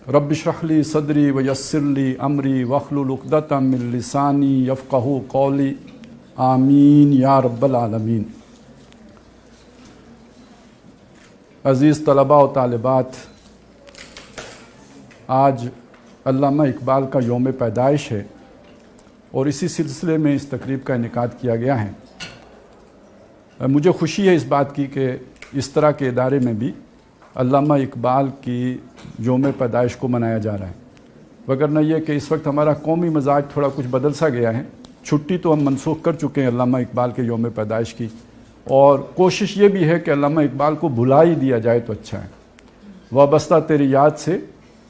رب اشرح لی صدری ویسر لی امری واحلل عقدۃ من لسانی یفقہوا قولی آمین یا رب العالمین۔ عزیز طلباء و طالبات، آج علامہ اقبال کا یوم پیدائش ہے اور اسی سلسلے میں اس تقریب کا انعقاد کیا گیا ہے۔ مجھے خوشی ہے اس بات کی کہ اس طرح کے ادارے میں بھی علامہ اقبال کی یوم پیدائش کو منایا جا رہا ہے، وگرنہ یہ کہ اس وقت ہمارا قومی مزاج تھوڑا کچھ بدل سا گیا ہے۔ چھٹی تو ہم منسوخ کر چکے ہیں علامہ اقبال کے یوم پیدائش کی، اور کوشش یہ بھی ہے کہ علامہ اقبال کو بھلا ہی دیا جائے تو اچھا ہے۔ وابستہ تیری یاد سے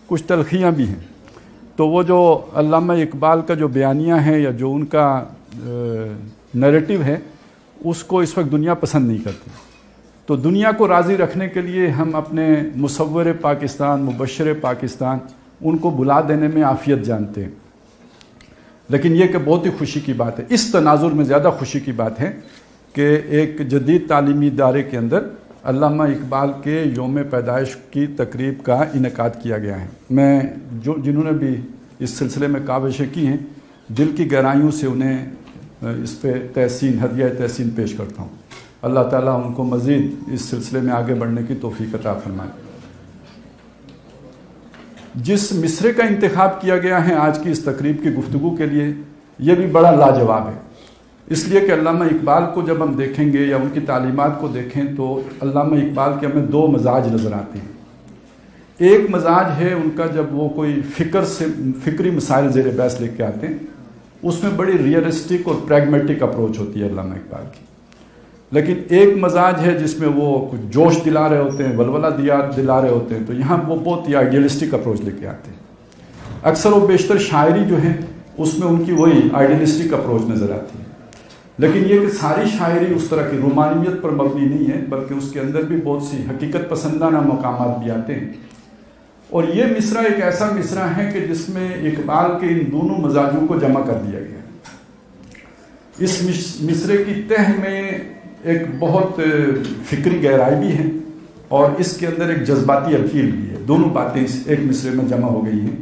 کچھ تلخیاں بھی ہیں، تو وہ جو علامہ اقبال کا جو بیانیہ ہے یا جو ان کا نیریٹو ہے، اس کو اس وقت دنیا پسند نہیں کرتی۔ تو دنیا کو راضی رکھنے کے لیے ہم اپنے مصور پاکستان، مبشر پاکستان، ان کو بلا دینے میں عافیت جانتے ہیں۔ لیکن یہ کہ بہت ہی خوشی کی بات ہے، اس تناظر میں زیادہ خوشی کی بات ہے کہ ایک جدید تعلیمی ادارے کے اندر علامہ اقبال کے یوم پیدائش کی تقریب کا انعقاد کیا گیا ہے۔ میں جنہوں نے بھی اس سلسلے میں کاوشیں کی ہیں، دل کی گہرائیوں سے انہیں اس پہ ہدیہ تحسین پیش کرتا ہوں۔ اللہ تعالیٰ ان کو مزید اس سلسلے میں آگے بڑھنے کی توفیق عطا فرمائے۔ جس مصرعے کا انتخاب کیا گیا ہے آج کی اس تقریب کی گفتگو کے لیے، یہ بھی بڑا لاجواب ہے، اس لیے کہ علامہ اقبال کو جب ہم دیکھیں گے یا ان کی تعلیمات کو دیکھیں تو علامہ اقبال کے ہمیں دو مزاج نظر آتے ہیں۔ ایک مزاج ہے ان کا جب وہ کوئی فکری مسائل زیر بحث لے کے آتے ہیں، اس میں بڑی ریئلسٹک اور پریگمیٹک اپروچ ہوتی ہے علامہ اقبال کی۔ لیکن ایک مزاج ہے جس میں وہ کچھ جوش دلا رہے ہوتے ہیں، ولولہ دلا رہے ہوتے ہیں، تو یہاں وہ بہت ہی آئیڈیلسٹک اپروچ لے کے آتے ہیں۔ اکثر و بیشتر شاعری جو ہے اس میں ان کی وہی آئیڈیلسٹک اپروچ نظر آتی ہے۔ لیکن یہ کہ ساری شاعری اس طرح کی رومانیت پر مبنی نہیں ہے، بلکہ اس کے اندر بھی بہت سی حقیقت پسندانہ مقامات بھی آتے ہیں۔ اور یہ مصرع ایک ایسا مصرع ہے کہ جس میں اقبال کے ان دونوں مزاجوں کو جمع کر دیا گیا ہے۔ اس مصرعے کی تہ میں ایک بہت فکری گہرائی بھی ہے اور اس کے اندر ایک جذباتی اپیل بھی ہے، دونوں باتیں ایک مصرعے میں جمع ہو گئی ہیں۔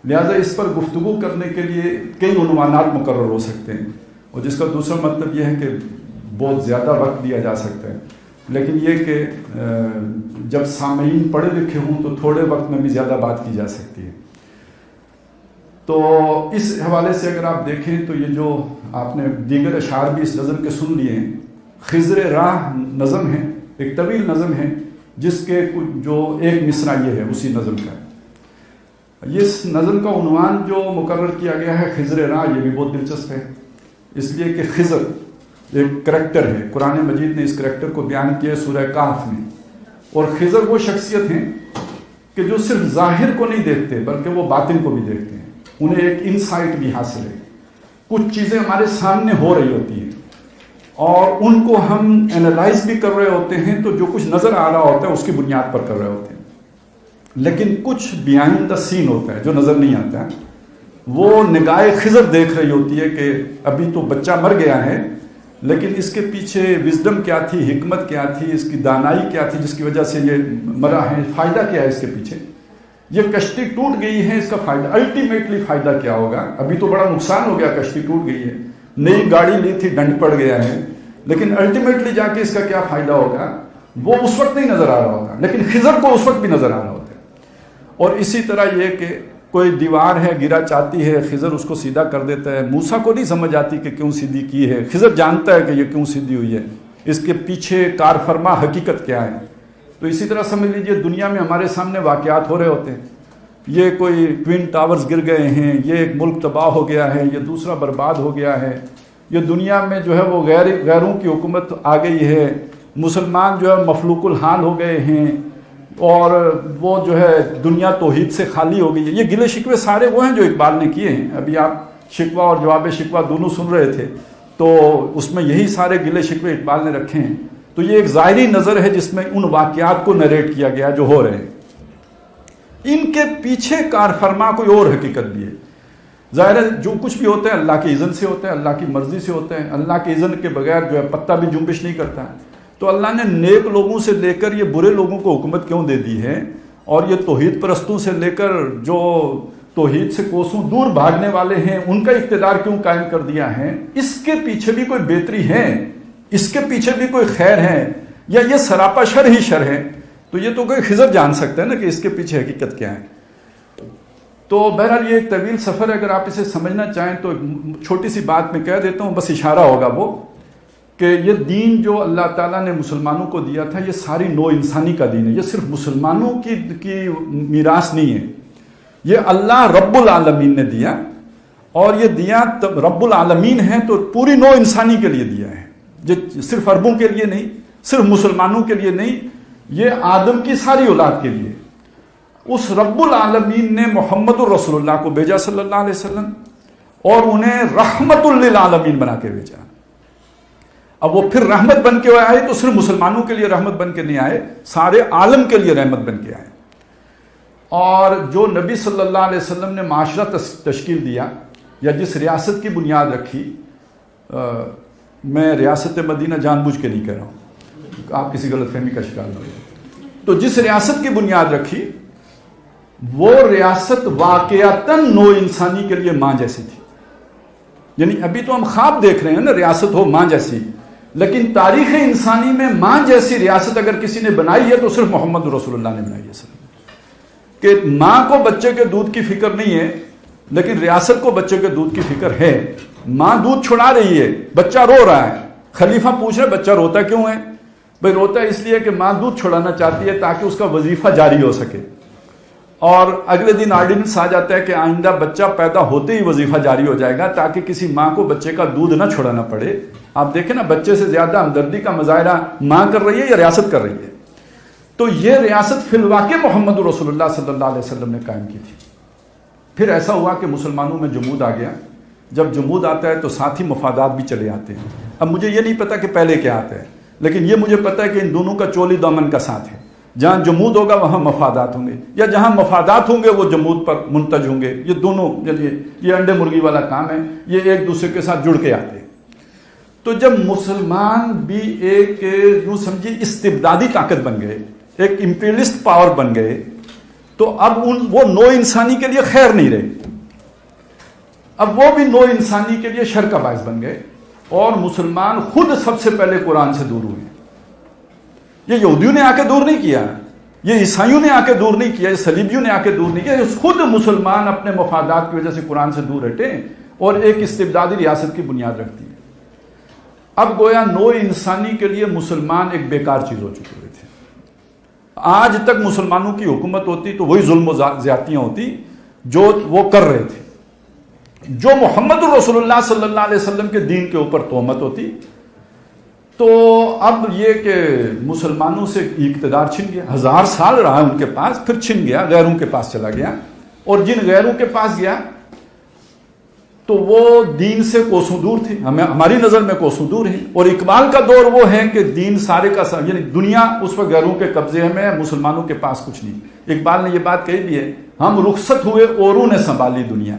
لہذا اس پر گفتگو کرنے کے لیے کئی عنوانات مقرر ہو سکتے ہیں، اور جس کا دوسرا مطلب یہ ہے کہ بہت زیادہ وقت دیا جا سکتا ہے۔ لیکن یہ کہ جب سامعین پڑھے لکھے ہوں تو تھوڑے وقت میں بھی زیادہ بات کی جا سکتی ہے۔ تو اس حوالے سے اگر آپ دیکھیں تو یہ جو آپ نے دیگر اشعار بھی اس نظم کے سن لیے ہیں، خضر راہ نظم ہے، ایک طویل نظم ہے جس کے جو ایک مصرع یہ ہے اسی نظم کا۔ اس نظم کا عنوان جو مقرر کیا گیا ہے خضر راہ، یہ بھی بہت دلچسپ ہے، اس لیے کہ خضر ایک کریکٹر ہے، قرآن مجید نے اس کریکٹر کو بیان کیا ہے سورہ کہف میں۔ اور خضر وہ شخصیت ہیں کہ جو صرف ظاہر کو نہیں دیکھتے بلکہ وہ باطن کو بھی دیکھتے ہیں، انہیں ایک انسائٹ بھی حاصل ہے۔ کچھ چیزیں ہمارے سامنے ہو رہی ہوتی ہیں اور ان کو ہم اینالائز بھی کر رہے ہوتے ہیں، تو جو کچھ نظر آ رہا ہوتا ہے اس کی بنیاد پر کر رہے ہوتے ہیں۔ لیکن کچھ بیہائنڈ دا سین ہوتا ہے جو نظر نہیں آتا ہے، وہ نگاہ خضر دیکھ رہی ہوتی ہے کہ ابھی تو بچہ مر گیا ہے، لیکن اس کے پیچھے وزڈم کیا تھی، حکمت کیا تھی، اس کی دانائی کیا تھی جس کی وجہ سے یہ مرا ہے، فائدہ کیا ہے اس کے پیچھے، یہ کشتی ٹوٹ گئی ہے، اس کا فائدہ الٹیمیٹلی فائدہ کیا ہوگا۔ ابھی تو بڑا نقصان ہو گیا، کشتی ٹوٹ گئی ہے، نئی گاڑی لی تھی، ڈنڈ پڑ گیا ہے، لیکن الٹیمیٹلی جا کے اس کا کیا فائدہ ہوگا وہ اس وقت نہیں نظر آ رہا ہوتا، لیکن خضر کو اس وقت بھی نظر آ رہا ہوتا ہے۔ اور اسی طرح یہ کہ کوئی دیوار ہے گرا چاہتی ہے، خضر اس کو سیدھا کر دیتا ہے، موسیٰ کو نہیں سمجھ آتی کہ کیوں سیدھی کی ہے، خضر جانتا ہے کہ یہ کیوں سیدھی ہوئی ہے، اس کے پیچھے کار فرما حقیقت کیا ہے۔ تو اسی طرح سمجھ لیجئے دنیا میں ہمارے سامنے واقعات ہو رہے ہوتے ہیں، یہ کوئی ٹوین ٹاورز گر گئے ہیں، یہ ایک ملک تباہ ہو گیا ہے، یہ دوسرا برباد ہو گیا ہے، یہ دنیا میں جو ہے وہ غیروں کی حکومت آ گئی ہے، مسلمان جو ہے مفلوق الحال ہو گئے ہیں، اور وہ جو ہے دنیا توحید سے خالی ہو گئی ہے۔ یہ گلے شکوے سارے وہ ہیں جو اقبال نے کیے ہیں۔ ابھی آپ شکوہ اور جواب شکوہ دونوں سن رہے تھے، تو اس میں یہی سارے گلے شکوے اقبال نے رکھے ہیں۔ تو یہ ایک ظاہری نظر ہے جس میں ان واقعات کو نریٹ کیا گیا جو ہو رہے ہیں، ان کے پیچھے کار فرما کوئی اور حقیقت بھی ہے۔ ظاہر ہے جو کچھ بھی ہوتا ہے اللہ کی اذن سے ہوتا ہے، اللہ کی مرضی سے ہوتا ہے، اللہ کی اذن کے بغیر جو ہے پتہ بھی جنبش نہیں کرتا ہے۔ تو اللہ نے نیک لوگوں سے لے کر یہ برے لوگوں کو حکومت کیوں دے دی ہے؟ اور یہ توحید پرستوں سے لے کر جو توحید سے کوسوں دور بھاگنے والے ہیں ان کا اقتدار کیوں قائم کر دیا ہے؟ اس کے پیچھے بھی کوئی بہتری ہے، اس کے پیچھے بھی کوئی خیر ہے، یا یہ سراپا شر ہی شر ہے؟ تو یہ تو کوئی خضر جان سکتا ہے نا کہ اس کے پیچھے حقیقت کیا ہے۔ تو بہرحال یہ ایک طویل سفر ہے، اگر آپ اسے سمجھنا چاہیں تو چھوٹی سی بات میں کہہ دیتا ہوں، بس اشارہ ہوگا وہ کہ یہ دین جو اللہ تعالیٰ نے مسلمانوں کو دیا تھا یہ ساری نو انسانی کا دین ہے، یہ صرف مسلمانوں کی میراث نہیں ہے، یہ اللہ رب العالمین نے دیا، اور یہ دیا رب العالمین ہے تو پوری نو انسانی کے لیے دیا ہے، یہ صرف عربوں کے لیے نہیں، صرف مسلمانوں کے لیے نہیں، یہ آدم کی ساری اولاد کے لیے۔ اس رب العالمین نے محمد الرسول اللہ کو بھیجا صلی اللہ علیہ وسلم، اور انہیں رحمت للعالمین بنا کے بھیجا۔ اب وہ پھر رحمت بن کے آئے تو صرف مسلمانوں کے لیے رحمت بن کے نہیں آئے، سارے عالم کے لیے رحمت بن کے آئے۔ اور جو نبی صلی اللہ علیہ وسلم نے معاشرہ تشکیل دیا یا جس ریاست کی بنیاد رکھی، میں ریاست مدینہ جان بوجھ کے نہیں کہہ رہا ہوں، آپ کسی غلط فہمی کا شکار نہ ہو، تو جس ریاست کی بنیاد رکھی وہ ریاست واقعتاً نو انسانی کے لیے ماں جیسی تھی۔ یعنی ابھی تو ہم خواب دیکھ رہے ہیں نا ریاست ہو ماں جیسی، لیکن تاریخ انسانی میں ماں جیسی ریاست اگر کسی نے بنائی ہے تو صرف محمد رسول اللہ نے بنائی ہے صلی اللہ علیہ وسلم۔ کہ ماں کو بچے کے دودھ کی فکر نہیں ہے، لیکن ریاست کو بچے کے دودھ کی فکر ہے۔ ماں دودھ چھڑا رہی ہے، بچہ رو رہا ہے، خلیفہ پوچھ رہے بچہ روتا کیوں ہے؟ بھائی روتا ہے اس لیے کہ ماں دودھ چھڑانا چاہتی ہے تاکہ اس کا وظیفہ جاری ہو سکے، اور اگلے دن آرڈیننس آ جاتا ہے کہ آئندہ بچہ پیدا ہوتے ہی وظیفہ جاری ہو جائے گا تاکہ کسی ماں کو بچے کا دودھ نہ چھڑانا پڑے۔ آپ دیکھیں نا، بچے سے زیادہ ہمدردی کا مظاہرہ ماں کر رہی ہے یا ریاست کر رہی ہے؟ تو یہ ریاست فی الواقع محمد رسول اللہ صلی اللہ علیہ وسلم نے قائم کی تھی۔ پھر ایسا ہوا کہ مسلمانوں میں جمود آ گیا، جب جمود آتا ہے تو ساتھی مفادات بھی چلے آتے ہیں۔ اب مجھے یہ نہیں پتا کہ پہلے کیا آتا ہے، لیکن یہ مجھے پتا ہے کہ ان دونوں کا چولی دامن کا ساتھ ہے، جہاں جمود ہوگا وہاں مفادات ہوں گے، یا جہاں مفادات ہوں گے وہ جمود پر منتج ہوں گے۔ یہ دونوں یہ انڈے مرغی والا کام ہے، یہ ایک دوسرے کے ساتھ جڑ کے آتے ہیں۔ تو جب مسلمان بھی ایک یوں سمجھیے استبدادی طاقت بن گئے، ایک امپیریلسٹ پاور بن گئے، تو اب وہ نو انسانی کے لیے خیر نہیں رہے، اب وہ بھی نو انسانی کے لیے شر کا باعث بن گئے، اور مسلمان خود سب سے پہلے قرآن سے دور ہوئے۔ یہ یہودیوں نے آ کے دور نہیں کیا، یہ عیسائیوں نے آ کے دور نہیں کیا، یہ صلیبیوں نے آ کے دور نہیں کیا، خود مسلمان اپنے مفادات کی وجہ سے قرآن سے دور ہٹے اور ایک استبدادی ریاست کی بنیاد رکھتی ہے۔ اب گویا نو انسانی کے لیے مسلمان ایک بیکار چیز ہو چکے ہوئے تھے۔ آج تک مسلمانوں کی حکومت ہوتی تو وہی ظلم و زیادتیاں ہوتی جو وہ کر رہے تھے، جو محمد رسول اللہ صلی اللہ علیہ وسلم کے دین کے اوپر تہمت ہوتی۔ تو اب یہ کہ مسلمانوں سے اقتدار چھن گیا، 1000 سال رہا ان کے پاس، پھر چھن گیا، غیروں کے پاس چلا گیا، اور جن غیروں کے پاس گیا تو وہ دین سے کوسوں دور تھے، ہماری نظر میں کوسوں دور ہیں۔ اور اقبال کا دور وہ ہے کہ دین سارے کا یعنی دنیا اس وقت غیروں کے قبضے میں، مسلمانوں کے پاس کچھ نہیں۔ اقبال نے یہ بات کہی بھی ہے، ہم رخصت ہوئے اوروں نے سنبھالی دنیا،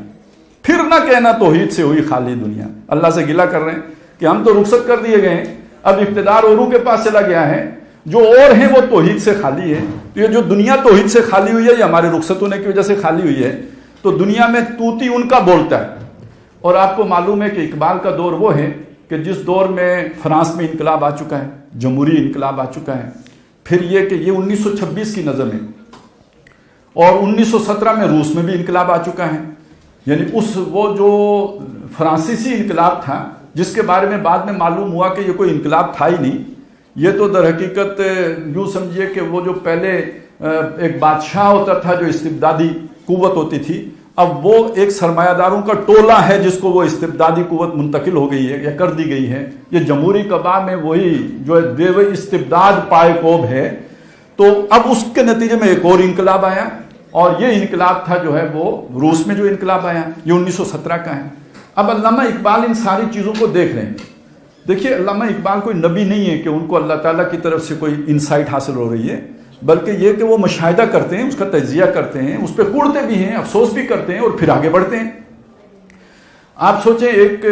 پھر نہ کہنا توحید سے ہوئی خالی دنیا۔ اللہ سے گلہ کر رہے ہیں کہ ہم تو رخصت کر دیے گئے ہیں، اب اقتدار اوروں کے پاس چلا گیا ہے، جو اور ہیں وہ توحید سے خالی ہے۔ تو یہ جو دنیا توحید سے خالی ہوئی ہے یہ ہمارے رخصت ہونے کی وجہ سے خالی ہوئی ہے۔ تو دنیا میں توتی ان کا بولتا ہے۔ اور آپ کو معلوم ہے کہ اقبال کا دور وہ ہے کہ جس دور میں فرانس میں انقلاب آ چکا ہے، جمہوری انقلاب آ چکا ہے، پھر یہ کہ یہ 1926 کی نظم ہے، اور 1917 میں روس میں بھی انقلاب آ چکا ہے۔ یعنی وہ جو فرانسیسی انقلاب تھا جس کے بارے میں بعد میں معلوم ہوا کہ یہ کوئی انقلاب تھا ہی نہیں، یہ تو در حقیقت یوں سمجھیے کہ وہ جو پہلے ایک بادشاہ ہوتا تھا جو استبدادی قوت ہوتی تھی، اب وہ ایک سرمایہ داروں کا ٹولہ ہے جس کو وہ استبدادی قوت منتقل ہو گئی ہے یا کر دی گئی ہے۔ یہ جمہوری قبا میں وہی جو دیو استبداد پائے کوب ہے۔ تو اب اس کے نتیجے میں ایک اور انقلاب آیا، اور یہ انقلاب تھا جو ہے وہ روس میں جو انقلاب آیا، یہ 1917 کا ہے۔ اب علامہ اقبال ان ساری چیزوں کو دیکھ رہے ہیں۔ دیکھیے علامہ اقبال کوئی نبی نہیں ہے کہ ان کو اللہ تعالیٰ کی طرف سے کوئی انسائٹ حاصل ہو رہی ہے، بلکہ یہ کہ وہ مشاہدہ کرتے ہیں، اس کا تجزیہ کرتے ہیں، اس پہ کوڑتے بھی ہیں، افسوس بھی کرتے ہیں، اور پھر آگے بڑھتے ہیں۔ آپ سوچیں ایک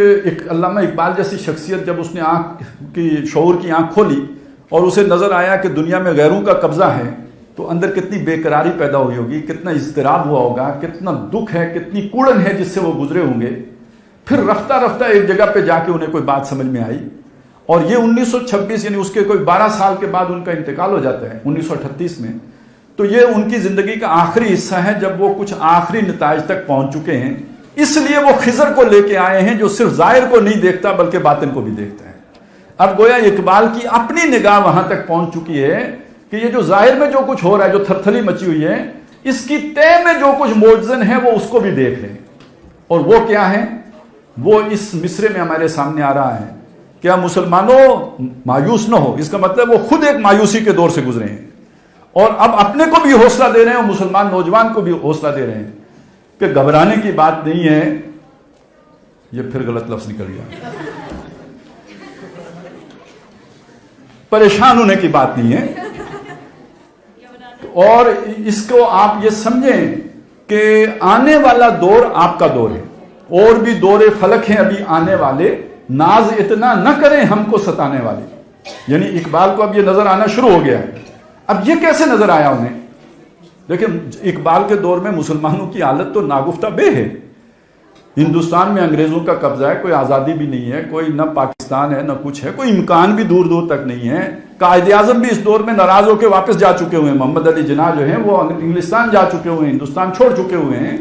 علامہ اقبال جیسی شخصیت جب اس نے آنکھ کی شعور کی آنکھ کھولی اور اسے نظر آیا کہ دنیا میں غیروں کا قبضہ ہے، تو اندر کتنی بےقراری پیدا ہوئی ہوگی, کتنا اضطراب ہوا ہوگا, کتنا دکھ ہے, کتنی کوڑن ہے جس سے وہ گزرے ہوں گے. پھر رفتہ رفتہ ایک جگہ پہ جا کے انہیں کوئی بات سمجھ میں آئی, اور یہ 1926 یعنی اس کے کوئی 12 سال کے بعد ان کا انتقال ہو جاتا ہے 1938 میں. تو یہ ان کی زندگی کا آخری حصہ ہے جب وہ کچھ آخری نتائج تک پہنچ چکے ہیں. اس لیے وہ خضر کو لے کے آئے ہیں جو صرف ظاہر کو نہیں دیکھتا بلکہ باطن کو بھی دیکھتا ہے. اب گویا اقبال کی اپنی نگاہ وہاں تک پہنچ چکی ہے کہ یہ جو ظاہر میں جو کچھ ہو رہا ہے, جو تھرتھلی مچی ہوئی ہے, اس کی تہ میں جو کچھ موجزن ہے وہ اس کو بھی دیکھ لیں. اور وہ کیا ہے, وہ اس مصرے میں ہمارے سامنے آ رہا ہے. کیا مسلمانوں مایوس نہ ہو, اس کا مطلب وہ خود ایک مایوسی کے دور سے گزرے ہیں, اور اب اپنے کو بھی حوصلہ دے رہے ہیں اور مسلمان نوجوان کو بھی حوصلہ دے رہے ہیں کہ گھبرانے کی بات نہیں ہے. یہ پھر غلط لفظ نکل گیا, پریشان ہونے کی بات نہیں ہے. اور اس کو آپ یہ سمجھیں کہ آنے والا دور آپ کا دور ہے, اور بھی دور فلک ہیں ابھی آنے والے. ناز اتنا نہ کریں ہم کو ستانے والے. یعنی اقبال کو اب یہ نظر آنا شروع ہو گیا ہے. اب یہ کیسے نظر آیا انہیں؟ دیکھیں, اقبال کے دور میں مسلمانوں کی حالت تو ناگفتہ بے ہے. ہندوستان میں انگریزوں کا قبضہ ہے, کوئی آزادی بھی نہیں ہے, کوئی نہ پاکستان ہے نہ کچھ ہے, کوئی امکان بھی دور دور تک نہیں ہے. قائد اعظم بھی اس دور میں ناراض ہو کے واپس جا چکے ہوئے ہیں. محمد علی جناح جو ہیں وہ انگلستان جا چکے ہوئے ہیں, ہندوستان چھوڑ چکے ہوئے ہیں.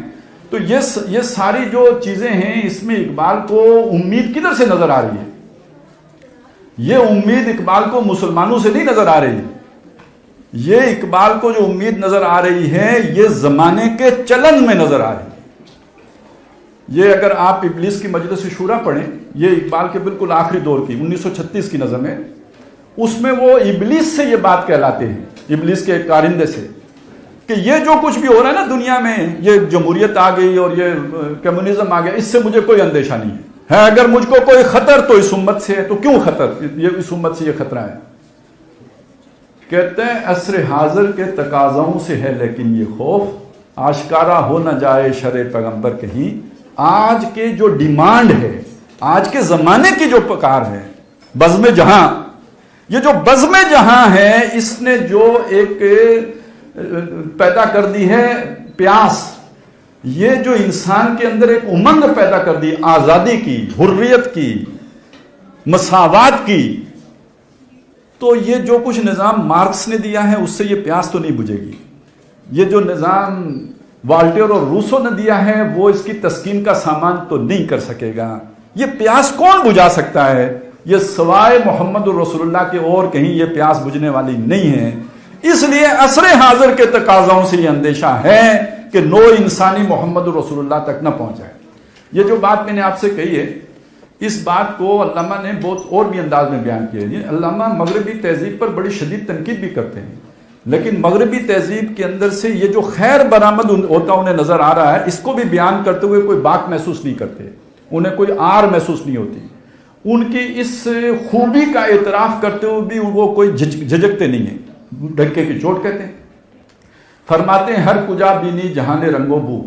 تو یہ ساری جو چیزیں ہیں, اس میں اقبال کو امید کدھر سے نظر آ رہی ہے؟ یہ امید اقبال کو مسلمانوں سے نہیں نظر آ رہی. یہ اقبال کو جو امید نظر آ رہی ہے یہ زمانے کے چلن میں نظر آ رہی ہے. یہ اگر آپ ابلیس کی مجلس شورا پڑھیں, یہ اقبال کے بالکل آخری دور کی 1936 کی نظم ہے, اس میں وہ ابلیس سے یہ بات کہلاتے ہیں, ابلیس کے ایک کارندے سے, کہ یہ جو کچھ بھی ہو رہا ہے نا دنیا میں, یہ جمہوریت آ گئی اور یہ کمیونزم آ گیا, اس سے مجھے کوئی اندیشہ نہیں ہے. اگر مجھ کو کوئی خطر تو اس امت سے ہے. تو کیوں خطر؟ یہ اس امت سے یہ خطرہ ہے. کہتے ہیں عصر حاضر کے تقاضاؤں سے ہے لیکن یہ خوف, آشکارا ہو نہ جائے شرع پیغمبر کہیں. آج کے جو ڈیمانڈ ہے, آج کے زمانے کی جو پکار ہے, بزم جہاں, یہ جو بزم جہاں ہے, اس نے جو ایک پیدا کر دی ہے پیاس, یہ جو انسان کے اندر ایک امنگ پیدا کر دی آزادی کی, حریت کی, مساوات کی, تو یہ جو کچھ نظام مارکس نے دیا ہے اس سے یہ پیاس تو نہیں بجھے گی. یہ جو نظام والٹیر اور روسو نے دیا ہے وہ اس کی تسکین کا سامان تو نہیں کر سکے گا. یہ پیاس کون بجھا سکتا ہے؟ یہ سوائے محمد الرسول اللہ کے اور کہیں یہ پیاس بجھنے والی نہیں ہے. اس لیے عصر حاضر کے تقاضاؤں سے یہ اندیشہ ہے کہ نو انسانی محمد الرسول اللہ تک نہ پہنچ جائے. یہ جو بات میں نے آپ سے کہی ہے, اس بات کو علامہ نے بہت اور بھی انداز میں بیان کیا ہے. علامہ مغربی تہذیب پر بڑی شدید تنقید بھی کرتے ہیں, لیکن مغربی تہذیب کے اندر سے یہ جو خیر برآمد ہوتا انہیں نظر آ رہا ہے, اس کو بھی بیان کرتے ہوئے کوئی باک محسوس نہیں کرتے, انہیں کوئی آر محسوس نہیں ہوتی. ان کی اس خوبی کا اعتراف کرتے ہوئے بھی وہ کوئی جھجکتے نہیں ہیں, ڈنکے کی چوٹ کہتے ہیں. فرماتے ہیں ہر کجا بینی جہان رنگ و بو,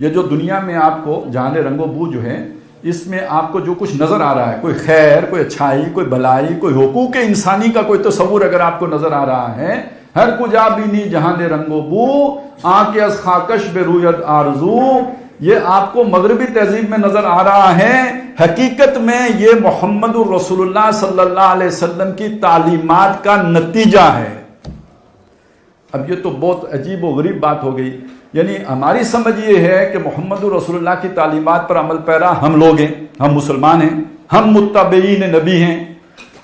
یہ جو دنیا میں آپ کو جہان رنگ و بو جو ہے, اس میں آپ کو جو کچھ نظر آ رہا ہے, کوئی خیر, کوئی اچھائی, کوئی بھلائی, کوئی حقوق انسانی کا کوئی تصور اگر آپ کو نظر آ رہا ہے, ہر کجا بینی جہان رنگ و بو آنکھ از خاکش بے رویت آرزو, یہ آپ کو مغربی تہذیب میں نظر آ رہا ہے. حقیقت میں یہ محمد الرسول اللہ صلی اللہ علیہ وسلم کی تعلیمات کا نتیجہ ہے. اب یہ تو بہت عجیب و غریب بات ہو گئی. یعنی ہماری سمجھ یہ ہے کہ محمد الرسول اللہ کی تعلیمات پر عمل پیرا ہم لوگ ہیں, ہم مسلمان ہیں, ہم متبعین نبی ہیں.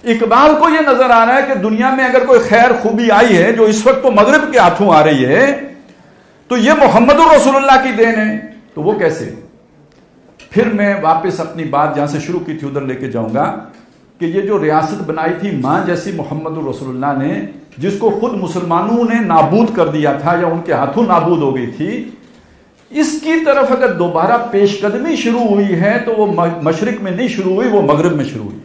اقبال کو یہ نظر آ رہا ہے کہ دنیا میں اگر کوئی خیر خوبی آئی ہے جو اس وقت تو مغرب کے ہاتھوں آ رہی ہے, تو یہ محمد الرسول اللہ کی دین ہے. تو وہ کیسے؟ پھر میں واپس اپنی بات جہاں سے شروع کی تھی ادھر لے کے جاؤں گا کہ یہ جو ریاست بنائی تھی ماں جیسی محمد الرسول اللہ نے, جس کو خود مسلمانوں نے نابود کر دیا تھا یا ان کے ہاتھوں نابود ہو گئی تھی, اس کی طرف اگر دوبارہ پیش قدمی شروع ہوئی ہے تو وہ مشرق میں نہیں شروع ہوئی, وہ مغرب میں شروع ہوئی.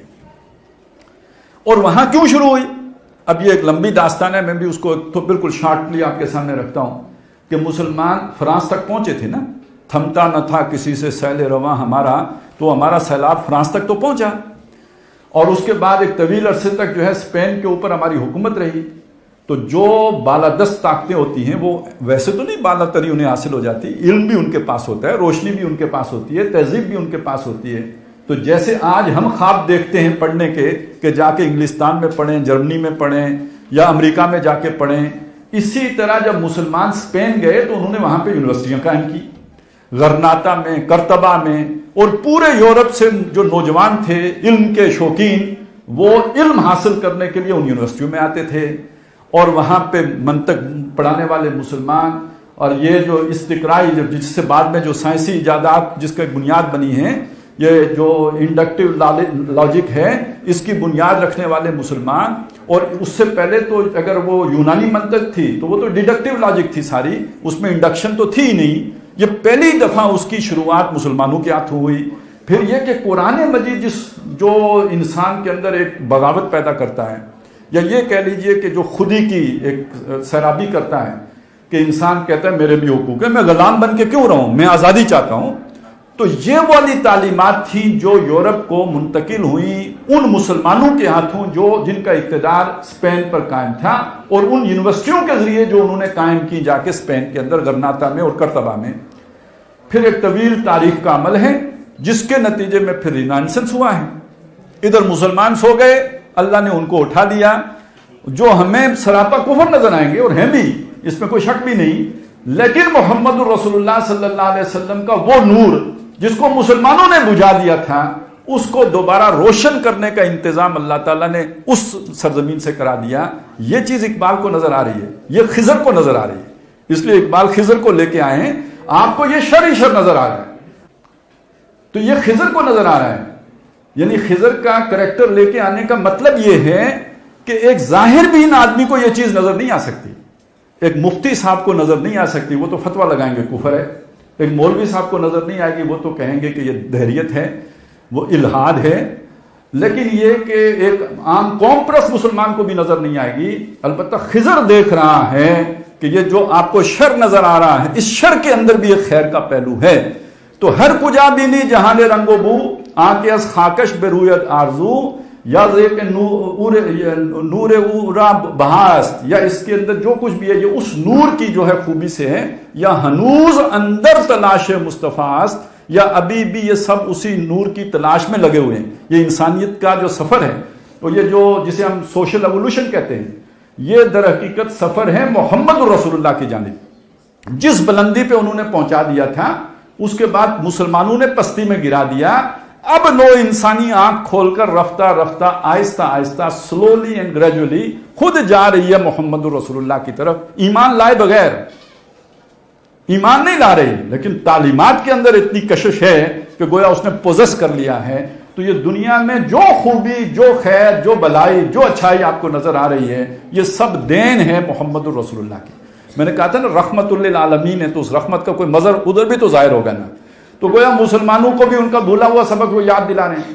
اور وہاں کیوں شروع ہوئی؟ اب یہ ایک لمبی داستان ہے, میں بھی اس کو تو بالکل شارٹلی آپ کے سامنے رکھتا ہوں کہ مسلمان فرانس تک پہنچے تھے نا, تھمتا نہ تھا کسی سے سیل رواں ہمارا, تو ہمارا سیلاب فرانس تک تو پہنچا, اور اس کے بعد ایک طویل عرصے تک جو ہے اسپین کے اوپر ہماری حکومت رہی. تو جو بالادست طاقتیں ہوتی ہیں وہ ویسے تو نہیں بالا تری انہیں حاصل ہو جاتی، علم بھی ان کے پاس ہوتا ہے، روشنی بھی ان کے پاس ہوتی ہے، تہذیب بھی ان کے پاس ہوتی ہے. تو جیسے آج ہم خواب دیکھتے ہیں پڑھنے کے کہ جا کے انگلستان میں پڑھیں، جرمنی میں پڑھیں یا امریکہ میں جا کے پڑھیں، اسی طرح جب مسلمان اسپین گئے تو انہوں نے وہاں پہ یونیورسٹیاں قائم کی، غرناطہ میں، کرتبہ میں، اور پورے یورپ سے جو نوجوان تھے علم کے شوقین وہ علم حاصل کرنے کے لیے ان یونیورسٹیوں میں آتے تھے. اور وہاں پہ منطق پڑھانے والے مسلمان، اور یہ جو استقرائی جس سے بعد میں جو سائنسی ایجادات جس کا بنیاد بنی ہیں، یہ جو انڈکٹیو لاجک ہے اس کی بنیاد رکھنے والے مسلمان. اور اس سے پہلے تو اگر وہ یونانی منطق تھی تو وہ تو ڈیڈکٹیو لاجک تھی ساری، اس میں انڈکشن تو تھی ہی نہیں. یہ پہلی دفعہ اس کی شروعات مسلمانوں کے ہاتھوں ہوئی. پھر یہ کہ قرآن مجید جو انسان کے اندر ایک بغاوت پیدا کرتا ہے، یا یہ کہہ لیجئے کہ جو خودی کی ایک سیرابی کرتا ہے کہ انسان کہتا ہے میرے بھی حقوق ہیں، میں غلام بن کے کیوں رہوں، میں آزادی چاہتا ہوں. تو یہ والی تعلیمات تھی جو یورپ کو منتقل ہوئی ان مسلمانوں کے ہاتھوں جن کا اقتدار اسپین پر قائم تھا، اور ان یونیورسٹیوں کے ذریعے جو انہوں نے قائم کی جا کے اسپین کے اندر غرناطہ میں اور کرتبہ میں. پھر ایک طویل تاریخ کا عمل ہے جس کے نتیجے میں پھر رینائسنس ہوا ہے. ادھر مسلمان سو گئے، اللہ نے ان کو اٹھا دیا، جو ہمیں سراپا کفر نظر آئیں گے اور ہیں بھی، اس میں کوئی شک بھی نہیں، لیکن محمد رسول اللہ صلی اللہ علیہ وسلم کا وہ نور جس کو مسلمانوں نے بجھا دیا تھا، اس کو دوبارہ روشن کرنے کا انتظام اللہ تعالیٰ نے اس سرزمین سے کرا دیا. یہ چیز اقبال کو نظر آ رہی ہے، یہ خضر کو نظر آ رہی ہے. اس لیے اقبال خضر کو لے کے آئے ہیں. آپ کو یہ شر ہی شر نظر آ رہا ہے تو یہ خضر کو نظر آ رہا ہے. یعنی خضر کا کریکٹر لے کے آنے کا مطلب یہ ہے کہ ایک ظاہر بین آدمی کو یہ چیز نظر نہیں آ سکتی، ایک مفتی صاحب کو نظر نہیں آ سکتی، وہ تو فتویٰ لگائیں گے کفر ہے. ایک مولوی صاحب کو نظر نہیں آئے گی، وہ تو کہیں گے کہ یہ دہریت ہے، وہ الحاد ہے. لیکن یہ کہ ایک عام قوم پرست مسلمان کو بھی نظر نہیں آئے گی. البتہ خضر دیکھ رہا ہے کہ یہ جو آپ کو شر نظر آ رہا ہے، اس شر کے اندر بھی ایک خیر کا پہلو ہے. تو ہر کجا بینی جہان رنگ و بو آنکھ از خاکش بے رویت آرزو، یا نور اورا بہاست، یا اس کے اندر جو کچھ بھی ہے یہ اس نور کی جو ہے خوبی سے ہے، یا ہنوز اندر تلاش مصطفیٰ است، یا ابھی بھی یہ سب اسی نور کی تلاش میں لگے ہوئے ہیں. یہ انسانیت کا جو سفر ہے، تو یہ جو جسے ہم سوشل ایوولوشن کہتے ہیں، یہ در حقیقت سفر ہے محمد رسول اللہ کی جانب. جس بلندی پہ انہوں نے پہنچا دیا تھا، اس کے بعد مسلمانوں نے پستی میں گرا دیا. اب نو انسانی آنکھ کھول کر رفتہ رفتہ آہستہ آہستہ سلولی اینڈ گریجولی خود جا رہی ہے محمد رسول اللہ کی طرف، ایمان لائے بغیر. ایمان نہیں لا رہی، لیکن تعلیمات کے اندر اتنی کشش ہے کہ گویا اس نے پوزس کر لیا ہے. تو یہ دنیا میں جو خوبی، جو خیر، جو بلائی، جو اچھائی آپ کو نظر آ رہی ہے، یہ سب دین ہے محمد رسول اللہ کی. میں نے کہا تھا نا رحمت للعالمین ہے، تو اس رحمت کا کوئی مظہر ادھر بھی تو ظاہر ہوگا نا. تو گویا مسلمانوں کو بھی ان کا بھولا ہوا سبق وہ یاد دلا رہے ہیں.